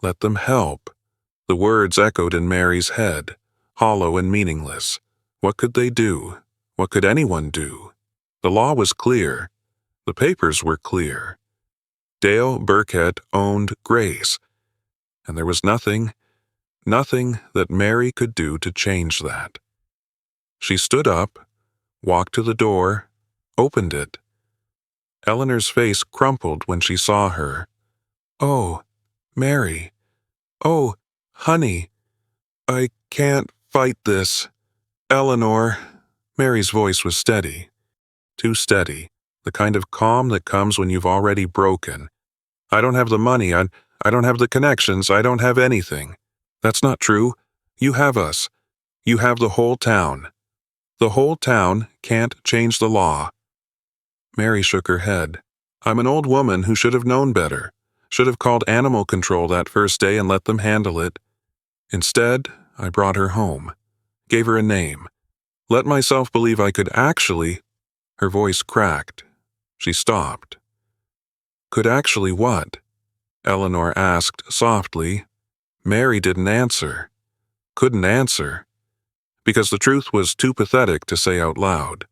Let them help. The words echoed in Mary's head, hollow and meaningless. What could they do? What could anyone do? The law was clear. The papers were clear. Dale Burkett owned Grace, and there was nothing that Mary could do to change that. She stood up, walked to the door, opened it. Eleanor's face crumpled when she saw her. Oh, Mary. Oh, honey. I can't fight this. Eleanor. Mary's voice was steady. Too steady. The kind of calm that comes when you've already broken. I don't have the money. I don't have the connections. I don't have anything. That's not true. You have us. You have the whole town. The whole town can't change the law. Mary shook her head. I'm an old woman who should have known better. Should have called animal control that first day and let them handle it. Instead, I brought her home. Gave her a name. Let myself believe I could actually... Her voice cracked. She stopped. Could actually what? Eleanor asked softly. Mary didn't answer. Couldn't answer. Because the truth was too pathetic to say out loud.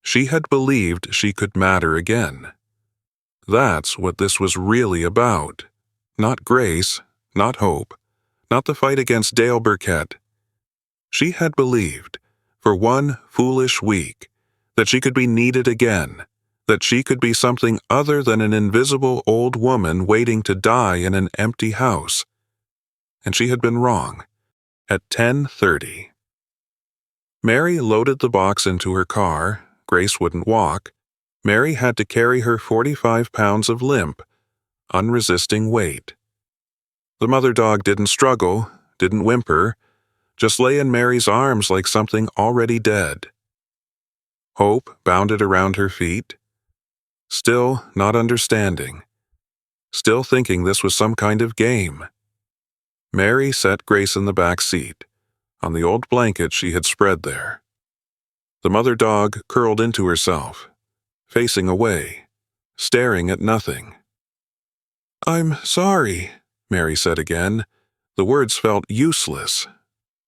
She had believed she could matter again. That's what this was really about. Not grace, not hope, not the fight against Dale Burkett. She had believed, for one foolish week, that she could be needed again, that she could be something other than an invisible old woman waiting to die in an empty house. And she had been wrong. At 10:30. Mary loaded the box into her car. Grace wouldn't walk. Mary had to carry her 45 pounds of limp, unresisting weight. The mother dog didn't struggle, didn't whimper, just lay in Mary's arms like something already dead. Hope bounded around her feet, still not understanding, still thinking this was some kind of game. Mary set Grace in the back seat, on the old blanket she had spread there. The mother dog curled into herself, facing away, staring at nothing. "I'm sorry," Mary said again. The words felt useless,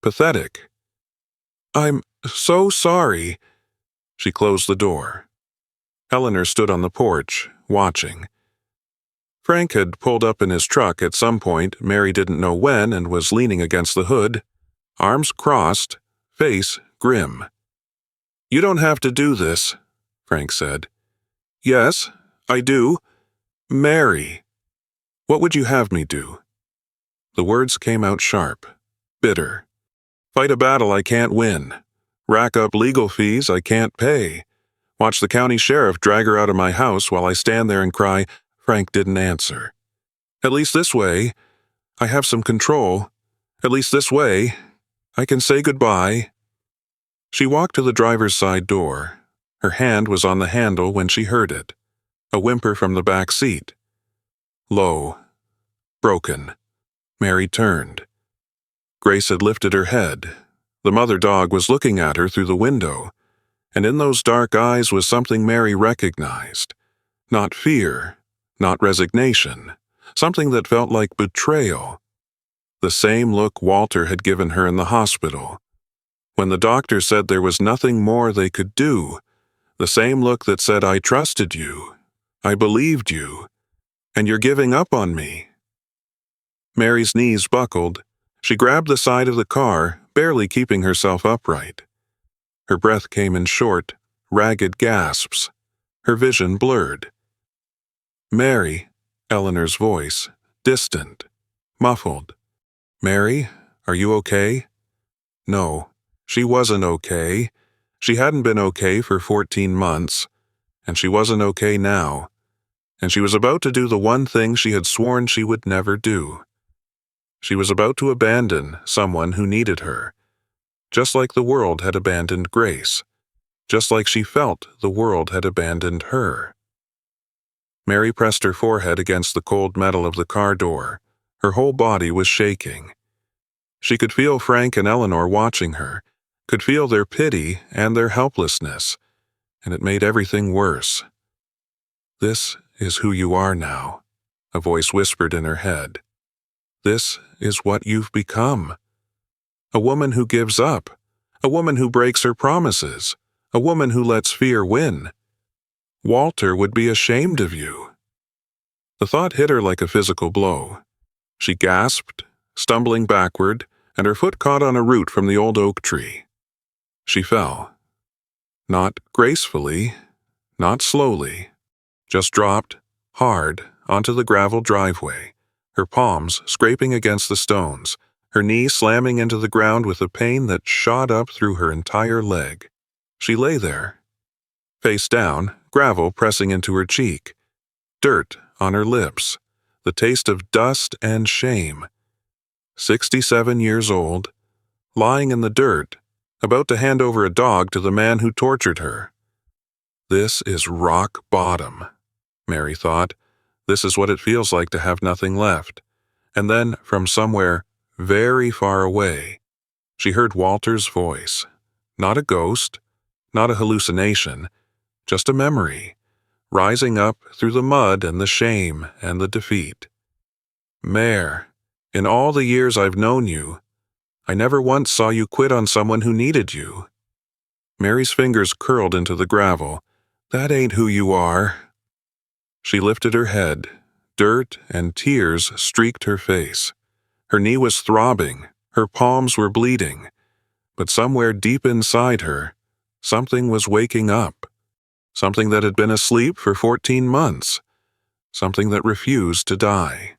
pathetic. "I'm so sorry." She closed the door. Eleanor stood on the porch, watching. Frank had pulled up in his truck at some point, Mary didn't know when, and was leaning against the hood, arms crossed, face grim. "You don't have to do this," Frank said. "Yes, I do. Mary." "What would you have me do?" The words came out sharp, bitter. "Fight a battle I can't win. Rack up legal fees I can't pay. Watch the county sheriff drag her out of my house while I stand there and cry." Frank didn't answer. "At least this way, I have some control. At least this way, I can say goodbye." She walked to the driver's side door. Her hand was on the handle when she heard it. A whimper from the back seat. Low. Broken. Mary turned. Grace had lifted her head. The mother dog was looking at her through the window, and in those dark eyes was something Mary recognized. Not fear, not resignation, something that felt like betrayal. The same look Walter had given her in the hospital, when the doctor said there was nothing more they could do. The same look that said, "I trusted you, I believed you, and you're giving up on me." Mary's knees buckled. She grabbed the side of the car, barely keeping herself upright. Her breath came in short, ragged gasps. Her vision blurred. "Mary," Eleanor's voice, distant, muffled. "Mary, are you okay?" No, she wasn't okay. She hadn't been okay for 14 months, and she wasn't okay now. And she was about to do the one thing she had sworn she would never do. She was about to abandon someone who needed her, just like the world had abandoned Grace, just like she felt the world had abandoned her. Mary pressed her forehead against the cold metal of the car door. Her whole body was shaking. She could feel Frank and Eleanor watching her, could feel their pity and their helplessness, and it made everything worse. "This is who you are now," a voice whispered in her head. "This is what you've become. A woman who gives up, a woman who breaks her promises, a woman who lets fear win. Walter would be ashamed of you." The thought hit her like a physical blow. She gasped, stumbling backward, and her foot caught on a root from the old oak tree. She fell. Not gracefully, not slowly, just dropped, hard, onto the gravel driveway, her palms scraping against the stones, her knee slamming into the ground with a pain that shot up through her entire leg. She lay there, face down, gravel pressing into her cheek, dirt on her lips, the taste of dust and shame. 67 years old, lying in the dirt, about to hand over a dog to the man who tortured her. This is rock bottom, Mary thought. This is what it feels like to have nothing left. And then, from somewhere very far away, she heard Walter's voice. Not a ghost, not a hallucination, just a memory, rising up through the mud and the shame and the defeat. "Mare, in all the years I've known you, I never once saw you quit on someone who needed you. Mary's fingers curled into the gravel. "That ain't who you are." She lifted her head. Dirt and tears streaked her face. Her knee was throbbing. Her palms were bleeding. But somewhere deep inside her, something was waking up. Something that had been asleep for 14 months. Something that refused to die.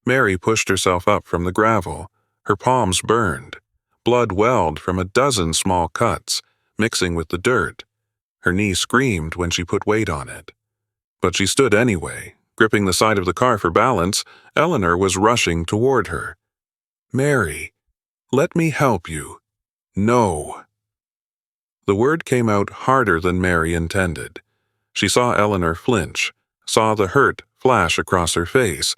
Mary pushed herself up from the gravel. Her palms burned. Blood welled from a dozen small cuts, mixing with the dirt. Her knee screamed when she put weight on it. But she stood anyway, gripping the side of the car for balance. Eleanor was rushing toward her. "Mary, let me help you." "No." The word came out harder than Mary intended. She saw Eleanor flinch, saw the hurt flash across her face,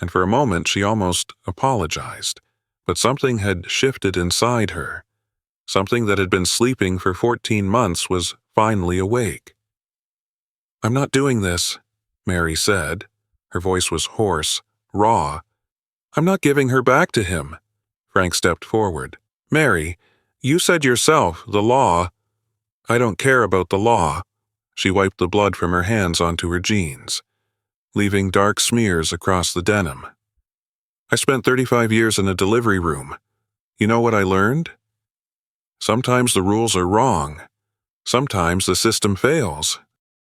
and for a moment she almost apologized. But something had shifted inside her. Something that had been sleeping for 14 months was finally awake. "I'm not doing this," Mary said. Her voice was hoarse, raw. "I'm not giving her back to him." Frank stepped forward. "Mary, you said yourself, the law—" "I don't care about the law." She wiped the blood from her hands onto her jeans, leaving dark smears across the denim. "I spent 35 years in a delivery room. You know what I learned? Sometimes the rules are wrong. Sometimes the system fails.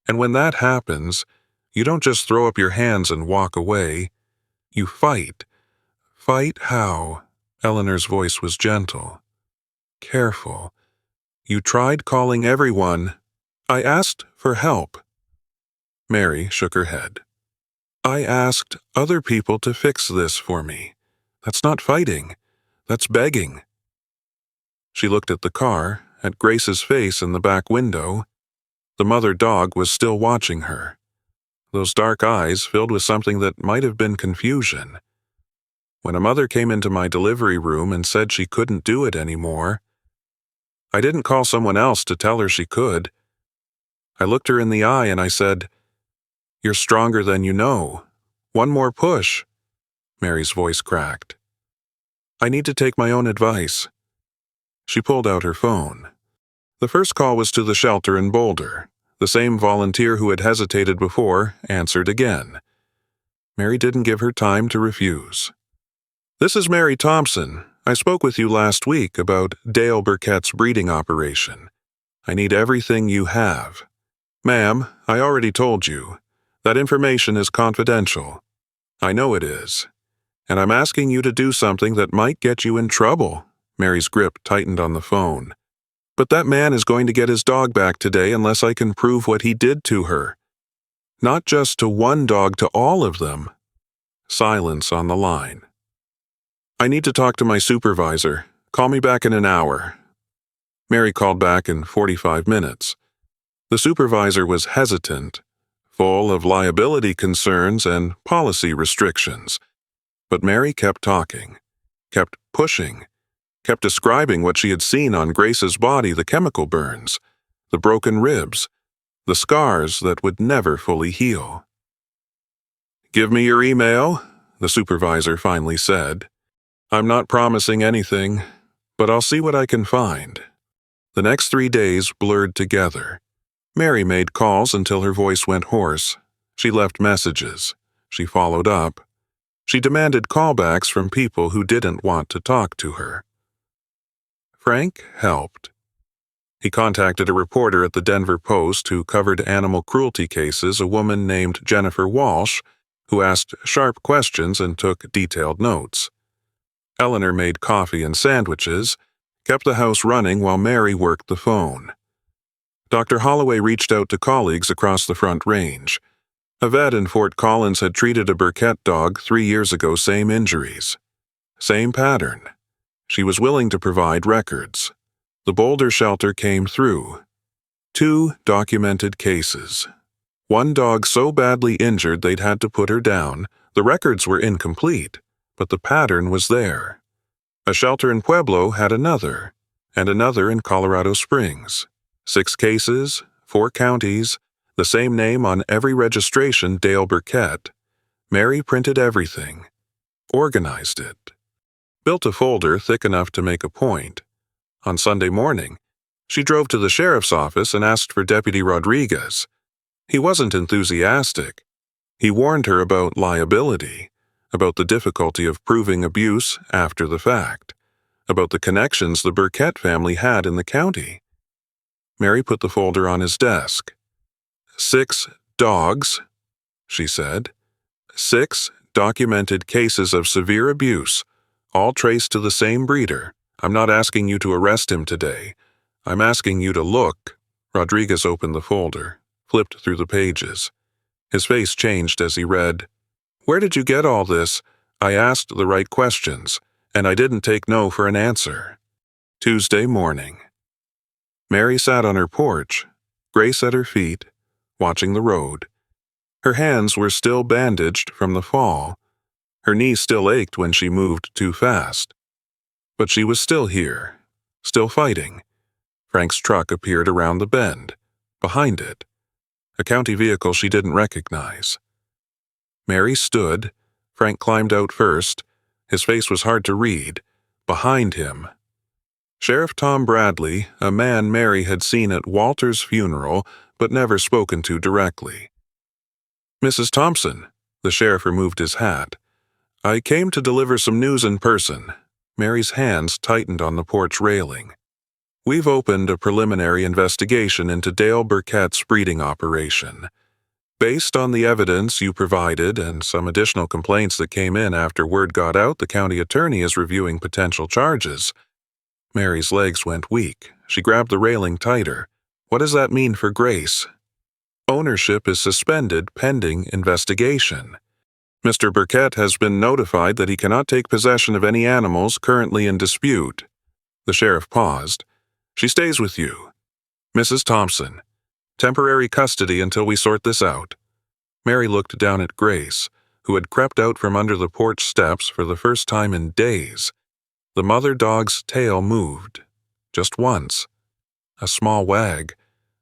And when that happens, you don't just throw up your hands and walk away. You fight. Fight how?" Eleanor's voice was gentle. "Careful. You tried calling everyone. I asked for help." Mary shook her head. "I asked other people to fix this for me. That's not fighting. That's begging." She looked at the car, at Grace's face in the back window. The mother dog was still watching her, those dark eyes filled with something that might have been confusion. When a mother came into my delivery room and said she couldn't do it anymore, I didn't call someone else to tell her she could. I looked her in the eye and I said, "You're stronger than you know. One more push." Mary's voice cracked. "I need to take my own advice." She pulled out her phone. The first call was to the shelter in Boulder. The same volunteer who had hesitated before answered again. Mary didn't give her time to refuse. "This is Mary Thompson. I spoke with you last week about Dale Burkett's breeding operation. I need everything you have." "Ma'am, I already told you. That information is confidential." "I know it is. And I'm asking you to do something that might get you in trouble." Mary's grip tightened on the phone. "But that man is going to get his dog back today unless I can prove what he did to her. Not just to one dog, to all of them." Silence on the line. "I need to talk to my supervisor. Call me back in an hour." Mary called back in 45 minutes. The supervisor was hesitant, full of liability concerns and policy restrictions. But Mary kept talking, kept pushing, kept describing what she had seen on Grace's body, the chemical burns, the broken ribs, the scars that would never fully heal. "Give me your email," the supervisor finally said. "I'm not promising anything, but I'll see what I can find." The next 3 days blurred together. Mary made calls until her voice went hoarse. She left messages. She followed up. She demanded callbacks from people who didn't want to talk to her. Frank helped. He contacted a reporter at the Denver Post who covered animal cruelty cases, a woman named Jennifer Walsh, who asked sharp questions and took detailed notes. Eleanor made coffee and sandwiches, kept the house running while Mary worked the phone. Dr. Holloway reached out to colleagues across the Front Range. A vet in Fort Collins had treated a Burkett dog 3 years ago, same injuries. Same pattern. She was willing to provide records. The Boulder shelter came through. 2 documented cases. One dog so badly injured they'd had to put her down. The records were incomplete, but the pattern was there. A shelter in Pueblo had another, and another in Colorado Springs. 6 cases, 4 counties, the same name on every registration, Dale Burkett. Mary printed everything, organized it, built a folder thick enough to make a point. On Sunday morning, She drove to the sheriff's office and asked for Deputy Rodriguez. He wasn't enthusiastic. He warned her about liability, about the difficulty of proving abuse after the fact, about the connections the Burkett family had in the county. Mary put the folder on his desk. 6 dogs, she said. 6 documented cases of severe abuse, all traced to the same breeder. I'm not asking you to arrest him today. I'm asking you to look. Rodriguez opened the folder, flipped through the pages. His face changed as he read, "Where did you get all this? I asked the right questions, and I didn't take no for an answer." Tuesday morning. Mary sat on her porch, Grace at her feet, watching the road. Her hands were still bandaged from the fall. Her knees still ached when she moved too fast. But she was still here, still fighting. Frank's truck appeared around the bend, behind it, a county vehicle she didn't recognize. Mary stood. Frank climbed out first. His face was hard to read. Behind him, Sheriff Tom Bradley, a man Mary had seen at Walter's funeral but never spoken to directly. "Mrs. Thompson," the sheriff removed his hat. "I came to deliver some news in person." Mary's hands tightened on the porch railing. "We've opened a preliminary investigation into Dale Burkett's breeding operation. Based on the evidence you provided and some additional complaints that came in after word got out, the county attorney is reviewing potential charges." Mary's legs went weak. She grabbed the railing tighter. "What does that mean for Grace?" "Ownership is suspended pending investigation. Mr. Burkett has been notified that he cannot take possession of any animals currently in dispute." The sheriff paused. "She stays with you. Mrs. Thompson, temporary custody until we sort this out." Mary looked down at Grace, who had crept out from under the porch steps for the first time in days. The mother dog's tail moved, just once. A small wag.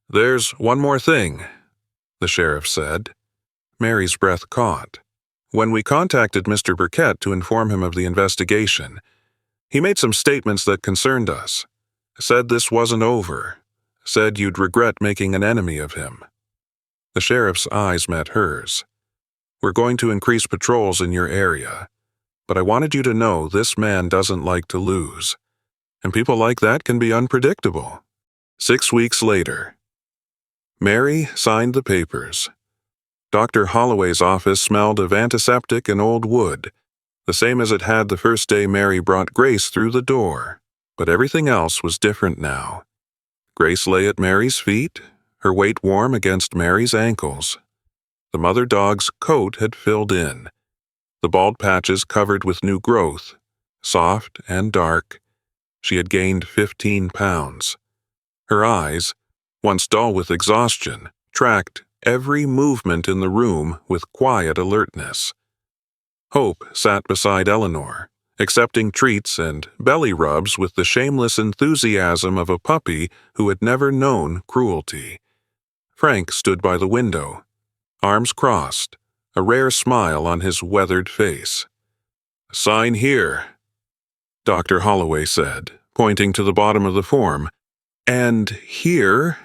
"There's one more thing," the sheriff said. Mary's breath caught. "When we contacted Mr. Burkett to inform him of the investigation, he made some statements that concerned us. Said this wasn't over. Said you'd regret making an enemy of him." The sheriff's eyes met hers. "We're going to increase patrols in your area. But I wanted you to know this man doesn't like to lose. And people like that can be unpredictable." 6 weeks later. Mary signed the papers. Dr. Holloway's office smelled of antiseptic and old wood, the same as it had the first day Mary brought Grace through the door. But everything else was different now. Grace lay at Mary's feet, her weight warm against Mary's ankles. The mother dog's coat had filled in, the bald patches covered with new growth, soft and dark. She had gained 15 pounds. Her eyes, once dull with exhaustion, tracked every movement in the room with quiet alertness. Hope sat beside Eleanor, accepting treats and belly rubs with the shameless enthusiasm of a puppy who had never known cruelty. Frank stood by the window, arms crossed, a rare smile on his weathered face. "Sign here," Dr. Holloway said, pointing to the bottom of the form. "And here—"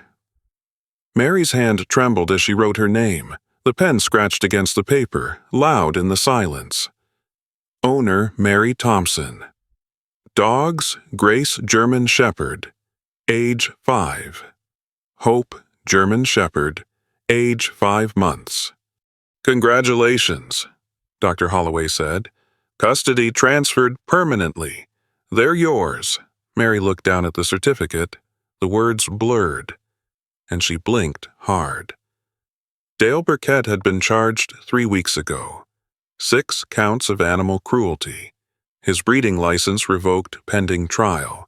Mary's hand trembled as she wrote her name. The pen scratched against the paper, loud in the silence. Owner Mary Thompson. Dogs Grace German Shepherd, age 5. Hope German Shepherd, age 5 months. "Congratulations," Dr. Holloway said. "Custody transferred permanently. They're yours." Mary looked down at the certificate. The words blurred, and she blinked hard. Dale Burkett had been charged 3 weeks ago. 6 counts of animal cruelty. His breeding license revoked pending trial.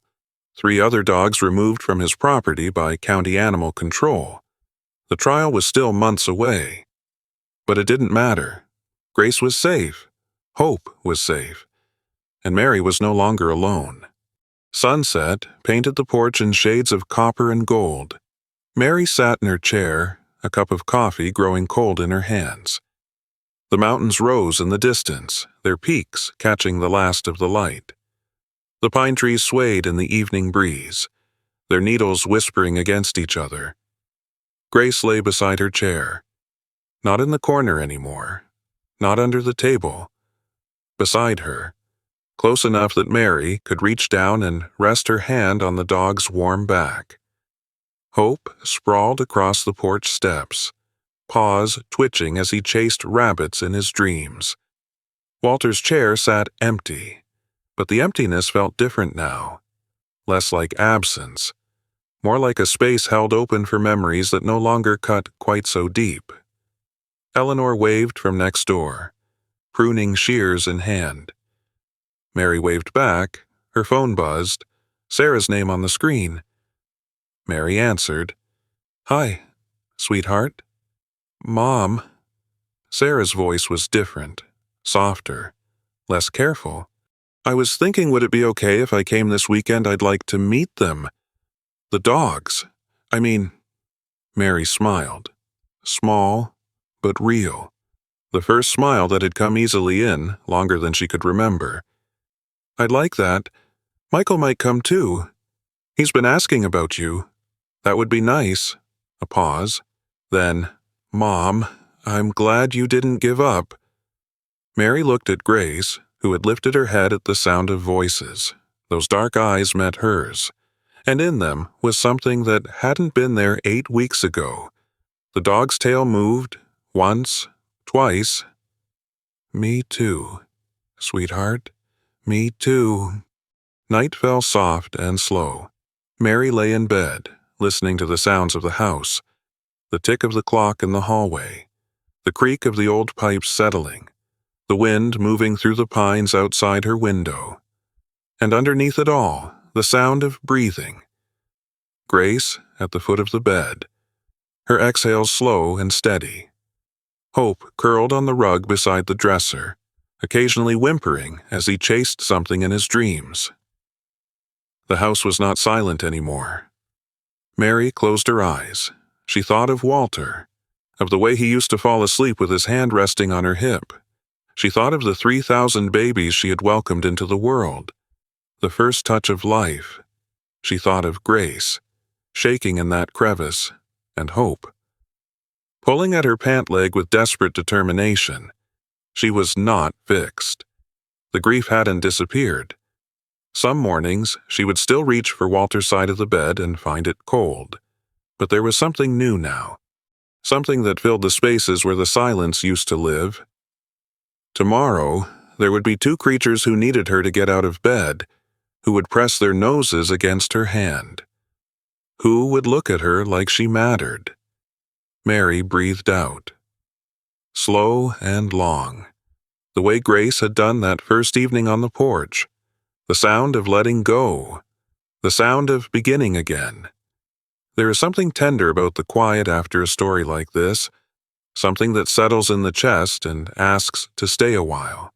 3 other dogs removed from his property by county animal control. The trial was still months away. But it didn't matter. Grace was safe. Hope was safe. And Mary was no longer alone. Sunset painted the porch in shades of copper and gold. Mary sat in her chair, a cup of coffee growing cold in her hands. The mountains rose in the distance, their peaks catching the last of the light. The pine trees swayed in the evening breeze. their needles whispering against each other. Grace lay beside her chair, not in the corner anymore, not under the table. Beside her, close enough that Mary could reach down and rest her hand on the dog's warm back. Hope sprawled across the porch steps, paws twitching as he chased rabbits in his dreams. Walter's chair sat empty, but the emptiness felt different now. Less like absence, more like a space held open for memories that no longer cut quite so deep. Eleanor waved from next door, pruning shears in hand. Mary waved back, her phone buzzed, Sarah's name on the screen. Mary answered, "Hi, sweetheart." "Mom." Sarah's voice was different, softer, less careful. "I was thinking, would it be okay if I came this weekend? I'd like to meet them. The dogs. I mean..." Mary smiled. Small, but real. The first smile that had come easily in, longer than she could remember. "I'd like that. Michael might come too. He's been asking about you. That would be nice." A pause. Then, "Mom, I'm glad you didn't give up." Mary looked at Grace, who had lifted her head at the sound of voices. Those dark eyes met hers, and in them was something that hadn't been there 8 weeks ago. The dog's tail moved, once, twice. "Me too, sweetheart. Me too." Night fell soft and slow. Mary lay in bed, listening to the sounds of the house, the tick of the clock in the hallway, the creak of the old pipes settling, the wind moving through the pines outside her window, and underneath it all, the sound of breathing. Grace at the foot of the bed, her exhales slow and steady. Hope curled on the rug beside the dresser, occasionally whimpering as he chased something in his dreams. The house was not silent anymore. Mary closed her eyes. She thought of Walter, of the way he used to fall asleep with his hand resting on her hip. She thought of the 3,000 babies she had welcomed into the world, the first touch of life. She thought of Grace, shaking in that crevice, and hope. Pulling at her pant leg with desperate determination, she was not fixed. The grief hadn't disappeared. Some mornings, she would still reach for Walter's side of the bed and find it cold. But there was something new now, something that filled the spaces where the silence used to live. Tomorrow, there would be 2 creatures who needed her to get out of bed, who would press their noses against her hand. Who would look at her like she mattered? Mary breathed out. Slow and long, the way Grace had done that first evening on the porch. The sound of letting go, the sound of beginning again. There is something tender about the quiet after a story like this, something that settles in the chest and asks to stay a while.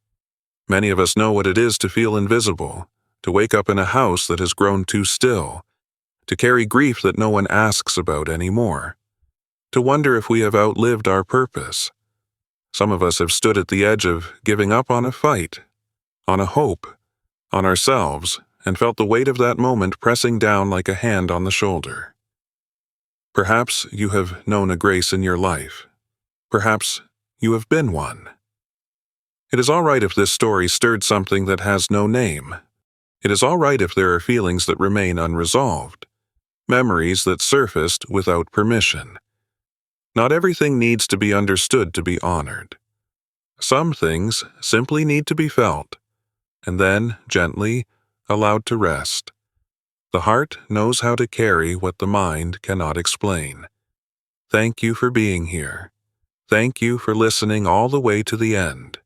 Many of us know what it is to feel invisible, to wake up in a house that has grown too still, to carry grief that no one asks about anymore, to wonder if we have outlived our purpose. Some of us have stood at the edge of giving up on a fight, on a hope, on ourselves, and felt the weight of that moment pressing down like a hand on the shoulder. Perhaps you have known a Grace in your life. Perhaps you have been one. It is all right if this story stirred something that has no name. It is all right if there are feelings that remain unresolved, memories that surfaced without permission. Not everything needs to be understood to be honored. Some things simply need to be felt, and then, gently, allowed to rest. The heart knows how to carry what the mind cannot explain. Thank you for being here. Thank you for listening all the way to the end.